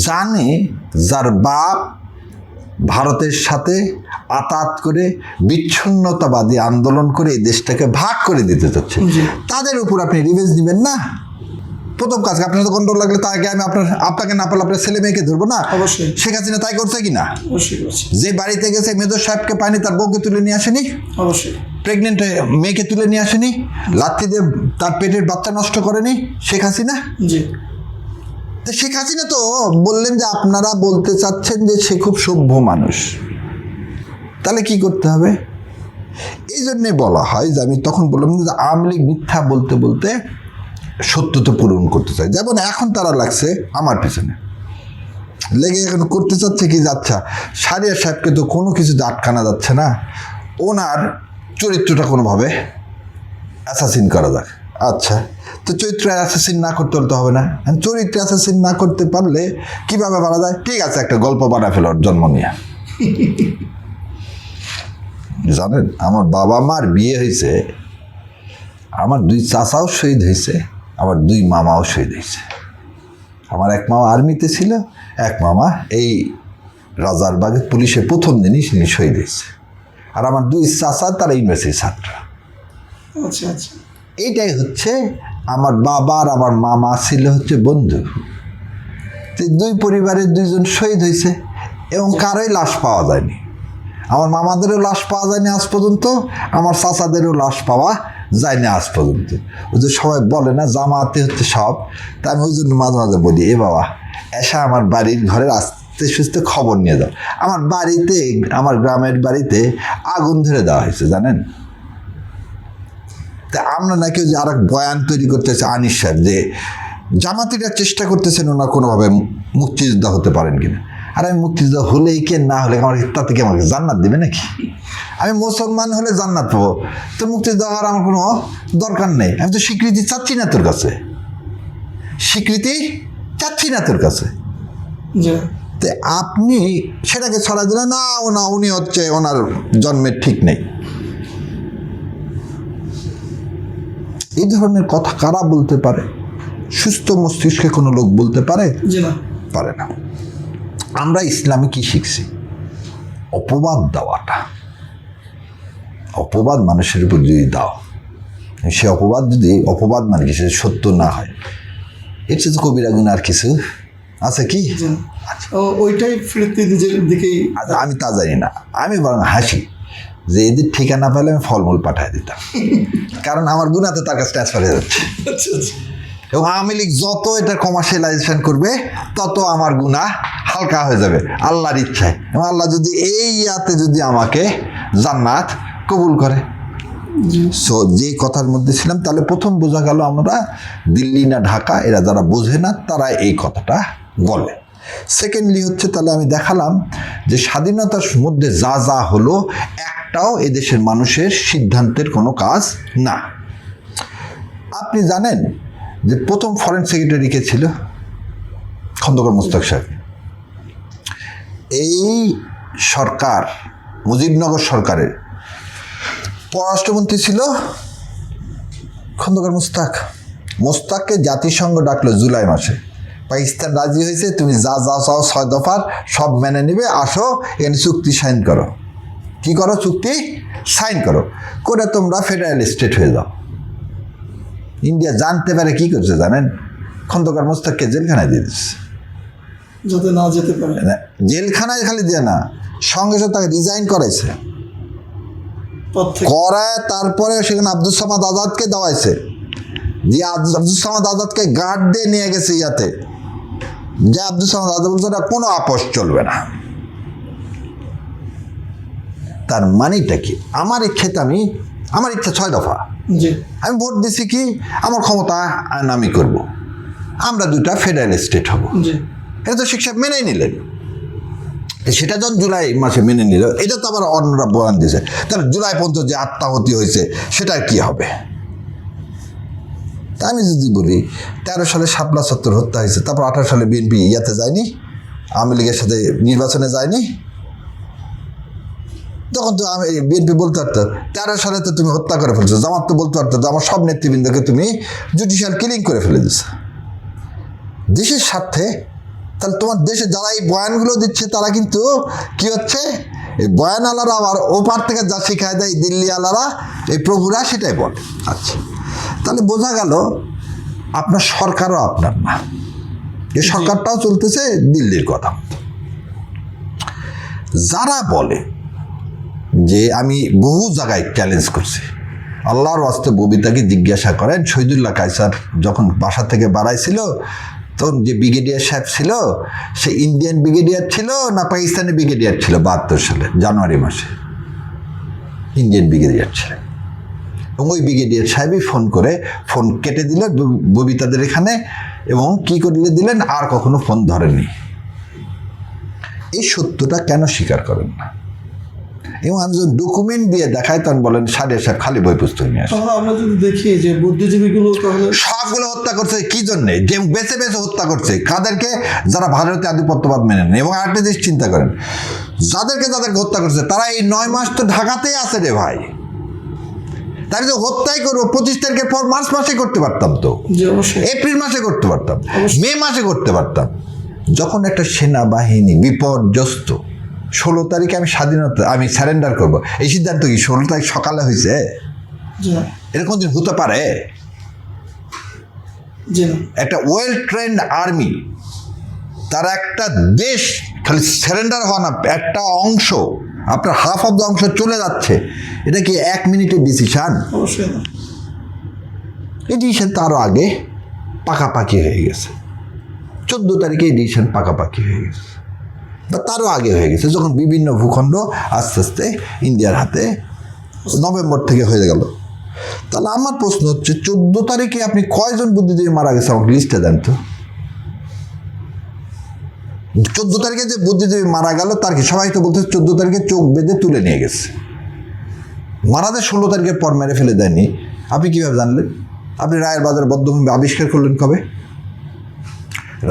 জানে যার বাপ ভারতের সাথে আতাত করে বিচ্ছিন্নতাবাদী আন্দোলন করে এই দেশটাকে ভাগ করে দিতে চাচ্ছে, তাদের উপর আপনি রিভেঞ্জ নেবেন না? প্রথম কাজ, আপনার তো গন্ডগোল লাগলে তাকে আমি আপনাকে না পারলে আপনার ছেলে মেয়েকে ধরবো না? অবশ্যই। শেখ হাসিনা তাই করছে কি না? অবশ্যই করছি। যে বাড়িতে গেছে মেজর সাহেবকে পায়নি, তার বউকে তুলে নিয়ে আসেনি? অবশ্যই। প্রেগনেন্ট মেয়েকে তুলে নিয়ে আসেনি? লাথি দিয়ে তার পেটের বাচ্চা নষ্ট করেনি শেখ হাসিনা? জি, তো শেখ হাসিনা তো বললেন যে আপনারা বলতে চাচ্ছেন যে সে খুব সভ্য মানুষ, তাহলে কি করতে হবে? এই জন্যে বলা হয় যে আমি তখন বললাম যে আওয়ামী লীগ মিথ্যা বলতে বলতে সত্যতা পূরণ করতে চাই। যেমন এখন তারা লাগছে আমার পিছনে লেগে, এখন করতে চাচ্ছে কি, আচ্ছা শাহরিয়ার সাহেবকে তো কোনো কিছুতে আটকানো যাচ্ছে না, ওনার চরিত্রটা কোনোভাবে অ্যাসাসিন করা যাক। আচ্ছা, তো চরিত্র অ্যাসাসিন না করতে হলে তো হবে না, চরিত্র অ্যাসাসিন না করতে পারলে কীভাবে বাড়া যায়? ঠিক আছে, একটা গল্প বানায় ফেলার জন্ম নিয়ে। জানেন, আমার বাবা মার বিয়ে হয়েছে, আমার 2 চাচাও শহীদ হয়েছে, আমার 2 মামাও শহীদ হয়েছে। আমার এক মামা আর্মিতে ছিল, এক মামা এই রাজারবাগে পুলিশের প্রথম দিনই তিনি শহীদ হয়েছে। আর আমার 2 চাচা তারা ইউনিভার্সিটির ছাত্র। আচ্ছা আচ্ছা। এইটাই হচ্ছে আমার বাবা আর আমার মামা ছিল হচ্ছে বন্ধু। 2 পরিবারের 2 জন শহীদ হয়েছে এবং কারোই লাশ পাওয়া যায়নি। আমার মামাদেরও লাশ পাওয়া যায়নি আজ পর্যন্ত, আমার চাচাদেরও লাশ পাওয়া যায়নি আজ পর্যন্ত। ওই যে সবাই বলে না জামাতে হচ্ছে সব, তা আমি ওই জন্য মাঝে মাঝে বলি, এ বাবা এসা আমার বাড়ির ঘরের আস্তে সুস্তে খবর নিয়ে যাও। আমার বাড়িতে, আমার গ্রামের বাড়িতে আগুন ধরে দেওয়া হয়েছে জানেন। তা আমরা নাকি ওই যে আর এক বয়ান তৈরি করতেছে আনিস সাহেব যে জামাতিরা চেষ্টা করতেছেন ওনার কোনোভাবে মুক্তিযোদ্ধা হতে পারেন কিনা। আর আমি মুক্তিযোদ্ধা হলেই কে না হলে আমার তাতে কি আমাকে জান্নাত দেবে নাকি? আমি মুসলমান হলে জান্নাত পাবো, তো মুক্তিযোদ্ধা হওয়ার আমার কোনো দরকার নেই। আমি তো স্বীকৃতি চাচ্ছি না তোর কাছে, স্বীকৃতি চাচ্ছি না তোর কাছে। জি তো আপনি সেটাকে ছড়া দিলেন না, উনি হচ্ছে ওনার জন্মের ঠিক নেই। এই ধরনের কথা কারা বলতে পারে? সুস্থ মস্তিষ্কে কোনো লোক বলতে পারে? জি না, পারে না। আমরা ইসলামে কি শিখছি? অপবাদ দেওয়াটা। অপবাদ মানুষের উপর যদি দাও, সে অপবাদ যদি অপবাদ মানে কি সে সত্য না হয়, এর চেয়ে তো কবিরা গুনাহ আর কিছু আছে কি? জি না। ওইটাই ফিরতি নিজের দিকেই। আচ্ছা, আমি তা জানি না, আমি বরং হাসি যে এদের ঠিকানা পেলে আমি ফলমূল পাঠিয়ে দিতাম, কারণ আমার গুনাতে তার কাছে ট্রান্সফার হয়ে যাচ্ছে। আচ্ছা আচ্ছা, এবং আওয়ামী লীগ যত এটা কমার্শিয়ালাইজেশন করবে তত আমার গুনাহ হালকা হয়ে যাবে আল্লাহর ইচ্ছায়। এবং আল্লাহ যদি এই ইয়াতে যদি আমাকে জান্নাত কবুল করে। সো যে কথার মধ্যে ছিলাম, তাহলে প্রথম বোঝা গেল আমরা দিল্লি না ঢাকা, এরা যারা বোঝে না তারা এই কথাটা বলে। সেকেন্ডলি হচ্ছে, তাহলে আমি দেখালাম যে স্বাধীনতার মধ্যে যা যা হলো একটাও এদেশের মানুষের সিদ্ধান্তের কোনো কাজ না। আপনি জানেন যে প্রথম ফরেন সেক্রেটারি কে ছিল? খন্দকার মোস্তাক সাহেব। এই সরকার, মুজিবনগর সরকারের পররাষ্ট্রমন্ত্রী ছিল খন্দকার মোস্তাককে জাতিসংঘ ডাকলো জুলাই মাসে। পাকিস্তান রাজি হয়েছে, তুমি যা যা চাও 6 দফার সব মেনে নিবে, আসো এখানে চুক্তি সাইন করো। কি করো? চুক্তি সাইন করো, করে তোমরা ফেডারেল স্টেট হয়ে যাও। ইন্ডিয়া জানতে পারে কি করছে জানেন? খন্দকার মোস্তাককে জেলখানায় দিয়ে দিচ্ছে। যাতে না যেতে পারে। জেলখানায় খালি দিয়ে না, সঙ্গে সঙ্গে তাকে রিজাইন করাইছে, পদ থেকে। করায় তারপরে সেখানে আব্দুল সামাদ আজাদকে দেওয়াইছে। যে আব্দুল সামাদ আজাদকে গার্ড দিয়ে নিয়ে গেছে ইয়াতে, যে আব্দুল সামাদ আজাদ বলছে ওটা কোনো আপোষ চলবে না। তার মানেটা কি? আমার ইচ্ছেতে আমার ইচ্ছা 6 দফা, জি আমি ভোট দিছি কি আমার ক্ষমতা আমি করব, আমরা দুটা ফেডারেল স্টেট হব। জি, এটা তো শেখ সাহেব মেনেই নিলেন। সেটা যখন জুলাই মাসে মেনে নিল, এটা তো আবার অন্যরা বয়ান দিয়েছে। তাহলে জুলাই পর্যন্ত যে আত্মাহতি হয়েছে সেটার কি হবে? তা আমি যদি বলি 13 সালে শাপলা চত্বর হত্যা হয়েছে, তারপর 18 সালে বিএনপি ইয়াতে যায়নি, আওয়ামী লীগের সাথে নির্বাচনে যায়নি, তখন তো আমি বিএনপি বলতে পারতো 13 সালে তো তুমি হত্যা করে ফেলছো। জামাত তো বলতে পারতো আমার সব নেতৃবৃন্দকে তুমি জুডিশিয়াল কিলিং করে ফেলে দিচ্ছ দেশের স্বার্থে। তাহলে তোমার দেশে যারা এই বয়ানগুলো দিচ্ছে তারা কিন্তু কি হচ্ছে, এই বয়ান আলারা আবার ওপার থেকে যা শিখায় দেয় দিল্লি আলারা, এই প্রভুরা সেটাই বলে। আচ্ছা, তাহলে বোঝা গেল আপনার সরকারও আপনার না, এই সরকারটাও চলতেছে দিল্লির কথা মতো। যারা বলে যে আমি বহু জায়গায় চ্যালেঞ্জ করছি, আল্লাহর ওয়াস্তে ববিতাকে জিজ্ঞাসা করেন, শহীদুল্লাহ কায়সার যখন বাসা থেকে বাড়াইছিল তখন যে ব্রিগেডিয়ার সাহেব ছিল সে ইন্ডিয়ান ব্রিগেডিয়ার ছিল না পাকিস্তানি ব্রিগেডিয়ার ছিল? 72 সালে জানুয়ারি মাসে ইন্ডিয়ান ব্রিগেডিয়ার ছিলেন। এবং ওই ব্রিগেডিয়ার সাহেবই ফোন কেটে দিলেন ববিতাদের এখানে, এবং কি করে দিলেন, আর কখনো ফোন ধরেননি। এই সত্যটা কেন স্বীকার করেন না? এবং আমি যখন ডকুমেন্ট দিয়ে দেখাই তখন বলেন সাহেব খালি বই পুস্তক নিয়ে আসে। আমরা যদি দেখি যে বুদ্ধিজীবীগুলো তাহলে সবগুলো হত্যা করছে কি জন্যে? যে বেছে বেছে হত্যা করছে কাদেরকে? যারা ভারতীয় আধিপত্যবাদ মেনে নেন। এবং আরেকটা জিনিস চিন্তা করেন, যাদেরকে হত্যা করছে তারা এই 9 মাস তো ঢাকাতেই আছে রে ভাই। তাই তো হত্যাই করবো 25 তারিখের পর মার্চ মাসে করতে পারতাম, তো এপ্রিল মাসে করতে পারতাম, মে মাসে করতে পারতাম। যখন একটা সেনাবাহিনী বিপর্যস্ত, 16 তারিখে আমি সারেন্ডার করব, এই সিদ্ধান্ত কি 16 তারিখ সকালে হয়েছে? এরকম দিন হতে পারে? একটা ওয়েল ট্রেন্ড আর্মি, তারা একটা দেশ খালি সারেন্ডার হওয়া না, একটা অংশ আপনার হাফ অফ দ্য অংশ চলে যাচ্ছে, এটা কি 1 মিনিটের ডিসিশন? অবশ্যই না। এই ডিসিশন তারও আগে পাকাপাকি হয়ে গেছে। 14 তারিখে এই ডিসিশন পাকাপাকি হয়ে গেছে, বা তারও আগে হয়ে গেছে, যখন বিভিন্ন ভূখণ্ড আস্তে আস্তে ইন্ডিয়ার হাতে নভেম্বর থেকে হয়ে গেল। তাহলে আমার প্রশ্ন হচ্ছে 14 তারিখে আপনি কয়জন বুদ্ধিজীবী মারা গেছে আমাকে লিস্টে দেন তো। 14 তারিখে যে বুদ্ধিজীবী মারা গেল তার কি সবাই তো বলতে 14 তারিখে চোখ বেঁধে তুলে নিয়ে গেছে, মারা যায় 16 তারিখের পর মেরে ফেলে দেয়নি। আপনি কিভাবে জানলেন? আপনি রায়ের বাজার বদ্ধভূমি আবিষ্কার করলেন কবে?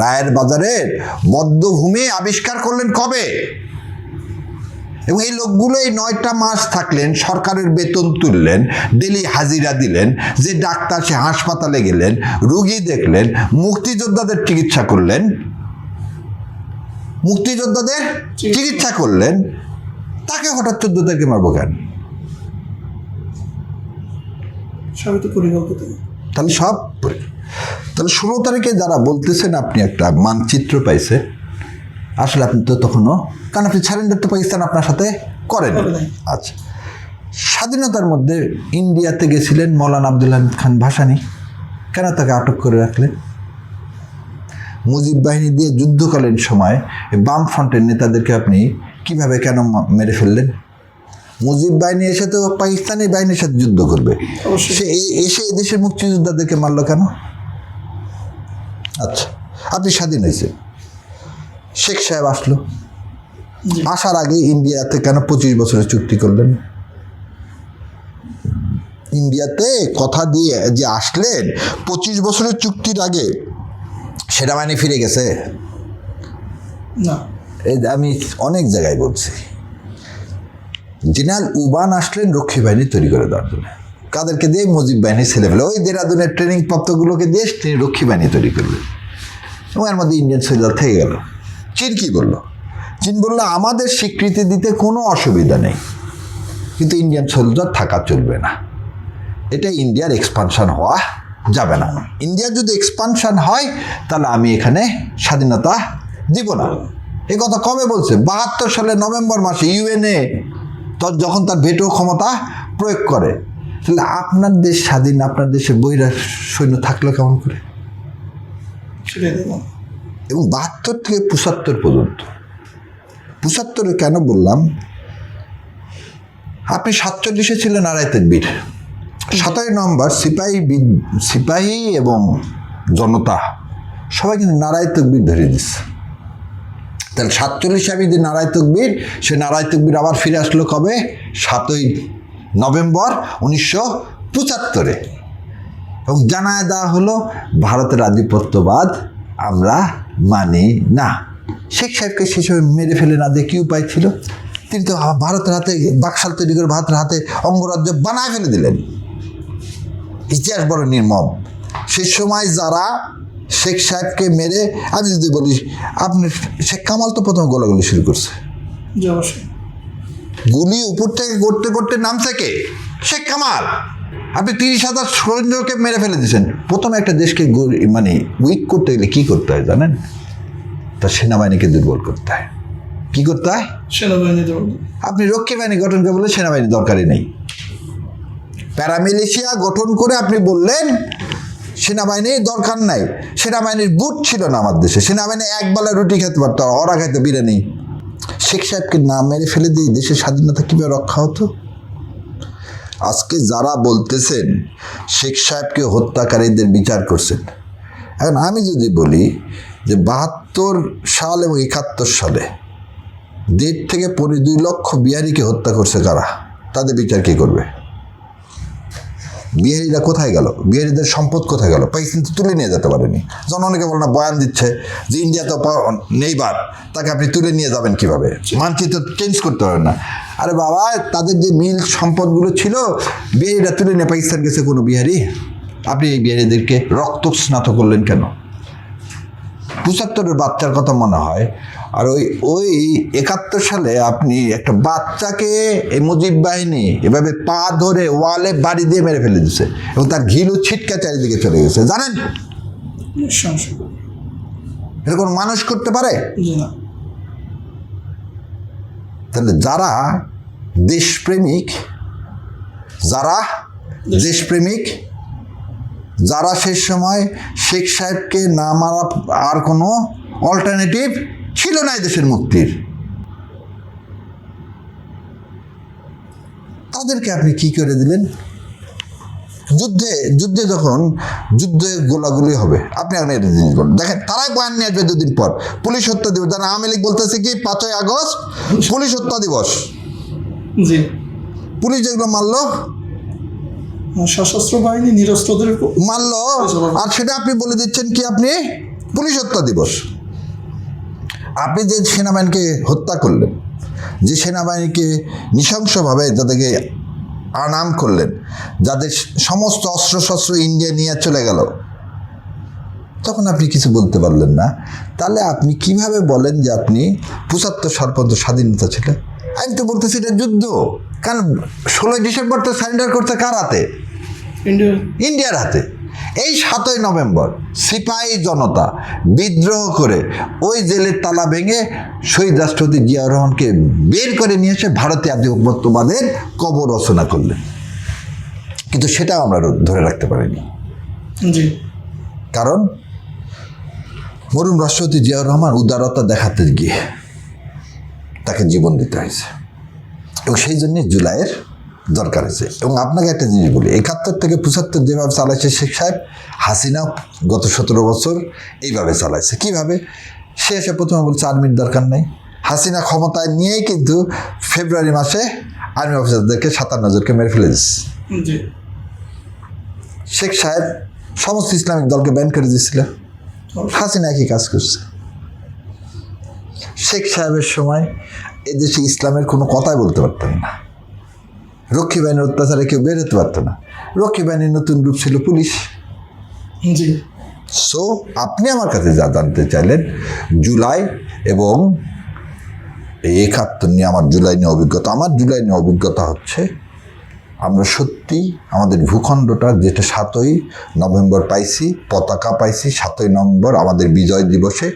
রায়ের বাজারের বদ্ধভূমি আবিষ্কার করলেন কবে? এবং এই লোকগুলো এই 9টা মাস থাকলেন, সরকারের বেতন তুললেন, ডেলি হাজিরা দিলেন, যে ডাক্তার সে হাসপাতালে গেলেন, রুগী দেখলেন, মুক্তিযোদ্ধাদের চিকিৎসা করলেন, মুক্তিযোদ্ধাদের চিকিৎসা করলেন, তাকে হঠাৎ 14 তারিখে মারবো কেন? সবই তো পরিকল্পিত। তাহলে তাহলে 16 তারিখে যারা বলতেছেন আপনি একটা মানচিত্র পাইছেন, আসলে আপনি তো তখনও, কারণ আপনি সারেন্ডার তো পাকিস্তান আপনার সাথে করেন। আচ্ছা, স্বাধীনতার মধ্যে ইন্ডিয়াতে গেছিলেন মৌলানা আব্দুল হামিদ খান ভাসানী, কেন তাকে আটক করে রাখলেন? মুজিব বাহিনী দিয়ে যুদ্ধকালীন সময় বামফ্রন্টের নেতাদেরকে আপনি কিভাবে কেন মেরে ফেললেন? মুজিব বাহিনী এসে তো পাকিস্তানি বাহিনীর সাথে যুদ্ধ করবে, সে এসে এদেশের মুক্তিযোদ্ধাদেরকে মারল কেন? আচ্ছা, আপনি স্বাধীন হয়েছে, শেখ সাহেব আসলো, আসার আগে ইন্ডিয়াতে কেন 25 বছরের চুক্তি করলেন? ইন্ডিয়াতে কথা দিয়ে যে আসলেন 25 বছরের চুক্তির আগে সেনাবাহিনী ফিরে গেছে না। এই আমি অনেক জায়গায় বলছি, জেনারেল উবান আসলেন রক্ষী বাহিনী তৈরি করে দেওয়ার জন্য, কাদেরকে দিয়ে? মুজিব বাহিনীর ছেলেবেলা, ওই দেরাদুনের ট্রেনিং প্রাপ্তগুলোকে দিয়ে তিনি রক্ষী বাহিনী তৈরি করলেন, এবং এর মধ্যে ইন্ডিয়ান সোলজার থেকে গেল। চীন কি বললো? চীন বললো আমাদের স্বীকৃতি দিতে কোনো অসুবিধা নেই, কিন্তু ইন্ডিয়ান সোলজার থাকা চলবে না, এটা ইন্ডিয়ার এক্সপানশন হওয়া যাবে না। ইন্ডিয়ার যদি এক্সপানশন হয় তাহলে আমি এখানে স্বাধীনতা দিব না। এ কথা কবে বলছে? 72 সালের নভেম্বর মাসে ইউএনএ যখন তার ভেটো ক্ষমতা প্রয়োগ করে। তাহলে আপনার দেশ স্বাধীন, আপনার দেশে বহিরা সৈন্য থাকলো কেমন করে? এবং 72 থেকে 75 পর্যন্ত, 75 কেন বললাম, আপনি 47-এ ছিলেন আড়াই তেকবীর, 17 নভেম্বর সিপাহী এবং জনতা সবাই কিন্তু নারায় তকবীর ধরে দিচ্ছে। তাহলে 47 আমি যে নারায় তকবীর, সে নারায় তকবীর আবার ফিরে আসলো কবে? 7 নভেম্বর 1975-এ, এবং জানায় দেওয়া হলো ভারতের আধিপত্যবাদ আমরা মানি না। শেখ সাহেবকে সে সময় মেরে ফেলে না দিয়ে কি উপায় ছিল? তিনি তো ভারতের হাতে বাকশাল তৈরি করে ভারতের হাতে অঙ্গরাজ্য বানায় ফেলে দিলেন। ইতিহাস বড় নির্মম। সে সময় যারা শেখ সাহেবকে মেরে, আমি যদি বলি, আপনি শেখ কামাল তো প্রথমে গোলাগুলি শুরু করছে, গুলি উপর থেকে করতে করতে নামছে কে? শেখ কামাল। আপনি 30,000 সৈন্যকে মেরে ফেলে দিয়েছেন। প্রথমে একটা দেশকে মানে উইক করতে গেলে কি করতে হয় জানেন? তার সেনাবাহিনীকে দুর্বল করতে হয়। কি করতে হয়? সেনাবাহিনী। আপনি রক্ষী বাহিনী গঠন করে বলে সেনাবাহিনী দরকারই নেই, প্যারামিলিশিয়া গঠন করে আপনি বললেন সেনাবাহিনীর দরকার নাই। সেনাবাহিনীর বুট ছিল না আমার দেশে, সেনাবাহিনী একবেলা রুটি খেতে পারতো, ওরা খেতে বিরিয়ানি। শেখ সাহেবকে না মেরে ফেলে দিয়ে দেশের স্বাধীনতা কীভাবে রক্ষা হতো? আজকে যারা বলতেছেন শেখ সাহেবকে হত্যাকারীদের বিচার করছেন, এখন আমি যদি বলি যে 72 সাল এবং 71 সালে 1.5 থেকে 2 লক্ষ বিহারিকে হত্যা করছে কারা? তাদের বিচার কে করবে? বিহারিরা কোথায় গেল? বিহারিদের সম্পদ কোথায় গেল? পাকিস্তান তো তুলে নিয়ে যেতে পারেনি। যখন অনেকে বল না, বয়ান দিচ্ছে যে ইন্ডিয়া তো নেইবার, তাকে আপনি তুলে নিয়ে যাবেন কিভাবে? মানচিত্র চেঞ্জ করতে পারেন না। আরে বাবা, তাদের যে মিল সম্পদগুলো ছিল বিহারিরা তুলে নিয়ে পাকিস্তান গেছে কোনো বিহারি? আপনি এই বিহারিদেরকে রক্তস্নাত করলেন কেন? 75-এর বাচ্চার কথা মনে হয়। আর ওই 71 সালে আপনি একটা বাচ্চাকে এই মুজিব বাহিনী এভাবে পা ধরে ওয়ালে বাড়ি দিয়ে মেরে ফেলে দিচ্ছে, এবং তার ঘিলু ছিটকা চারিদিকে চলে গেছে। জানেন এরকম মানুষ করতে পারে? তাহলে যারা দেশপ্রেমিক, যারা শেষ সময় শেখ সাহেবকে না মারা আর কোনো অল্টারনেটিভ ছিল না দেশের মুক্তির, তাদেরকে আপনি কি করে দিলেন? যুদ্ধে যুদ্ধে যখন যুদ্ধে গোলাগুলি হবে, আপনি এখন এটা জিনিস বলেন, দেখেন তারাই বয়ান নিয়ে আসবে দুদিন পর পুলিশ হত্যা দিবস। যারা আওয়ামী লীগ বলতেছে কি 5ই আগস্ট পুলিশ হত্যা দিবস। জি। পুলিশ যেগুলো মারলো সশস্ত্র বাহিনী নিরস্ত্রদের মারলো, আর সেটা আপনি বলে দিচ্ছেন কি আপনি পুলিশ হত্যা দিবস। আপনি যে সেনাবাহিনীকে হত্যা করলেন, যে সেনাবাহিনীকে নৃশংসভাবে যাদেরকে আনাম করলেন, যাদের সমস্ত অস্ত্রশস্ত্র ইন্ডিয়া নিয়ে চলে গেল, তখন আপনি কিছু বলতে পারলেন না। তাহলে আপনি কিভাবে বলেন যে আপনি 75 সাল পর্যন্ত স্বাধীনতা ছিল? আমি তো বলতেছি এটা যুদ্ধ। কারণ 16ই ডিসেম্বর তো সারেন্ডার করতে কার হাতে? ইন্ডিয়ার হাতে। এই 7ই নভেম্বর সিপাহী জনতা বিদ্রোহ করে ওই জেলের তালা ভেঙে শহীদ রাষ্ট্রপতি জিয়াউর রহমানকে বের করে নিয়ে এসে ভারতীয় আধিপত্যবাদের কবর রচনা করলেন। কিন্তু সেটাও আমরা ধরে রাখতে পারিনি। জি। কারণ মরহুম রাষ্ট্রপতি জিয়াউর রহমান উদারতা দেখাতে গিয়ে তাকে জীবন দিতে হয়েছে, এবং সেই জন্যে জুলাইয়ের দরকার হয়েছে। এবং আপনাকে একটা জিনিস বলি, 71 থেকে 75 যেভাবে চালাইছে শেখ সাহেব, হাসিনা গত 17 বছর এইভাবে চালাইছে। কিভাবে? সে এসে প্রথমে বলছে আর্মির দরকার নেই। হাসিনা ক্ষমতায় নিয়েই কিন্তু ফেব্রুয়ারি মাসে আর্মি অফিসারদেরকে 57 জনকে মেরে ফেলে দিচ্ছে। জি। শেখ সাহেব সমস্ত ইসলামিক দলকে ব্যান করে দিয়েছিল। হাসিনা একই কাজ করছে। শেখ সাহেবের সময় এদেশে ইসলামের কোনো কথাই বলতে পারতেন না। রক্ষী বাহিনীর অত্যাচারে কেউ বের হতে পারতো না। রক্ষী বাহিনীর নতুন রূপ ছিল পুলিশ। জি। সো আপনি আমার কাছে যা জানতে চাইলেন জুলাই এবং এই 71 নিয়ে আমার জুলাই নিয়ে অভিজ্ঞতা, আমার জুলাই নিয়ে অভিজ্ঞতা হচ্ছে আমরা সত্যি আমাদের ভূখণ্ডটা যেটা 7ই নভেম্বর পাইছি, পতাকা পাইছি 7ই নভেম্বর আমাদের বিজয় দিবসে,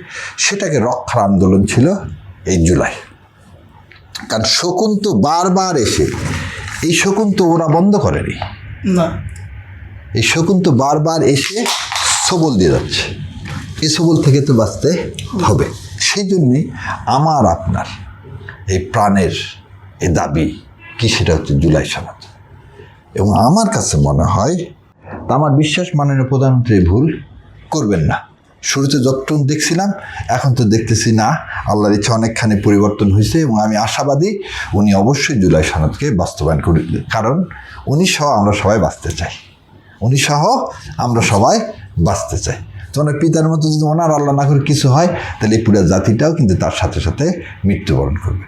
সেটাকে রক্ষার আন্দোলন ছিল এই জুলাই। কারণ শকুন তো বারবার এসে, এই শকুন তো ওরা বন্ধ করেনি না, এই শকুন তো বারবার এসে সবল দিয়ে যাচ্ছে। এই সবল থেকে তো বাঁচতে হবে। সেই জন্যে আমার আপনার এই প্রাণের এই দাবি কি, সেটা হচ্ছে জুলাই সনদ। এবং আমার কাছে মনে হয়, তা আমার বিশ্বাস মাননীয় প্রধানমন্ত্রী ভুল করবেন না। শুরুতে যতটুকু দেখছিলাম, এখন তো দেখতেছি না, আল্লাহর ইচ্ছা অনেকখানি পরিবর্তন হয়েছে, এবং আমি আশাবাদী উনি অবশ্যই জুলাই সনদকে বাস্তবায়ন করবেন। কারণ উনি সহ আমরা সবাই বাঁচতে চাই, উনি সহ আমরা সবাই বাঁচতে চাই। তো ওনার পিতার মতো যদি ওনার আল্লাহ না করে কিছু হয়, তাহলে এই পুরো জাতিটাও কিন্তু তার সাথে সাথে মৃত্যুবরণ করবে।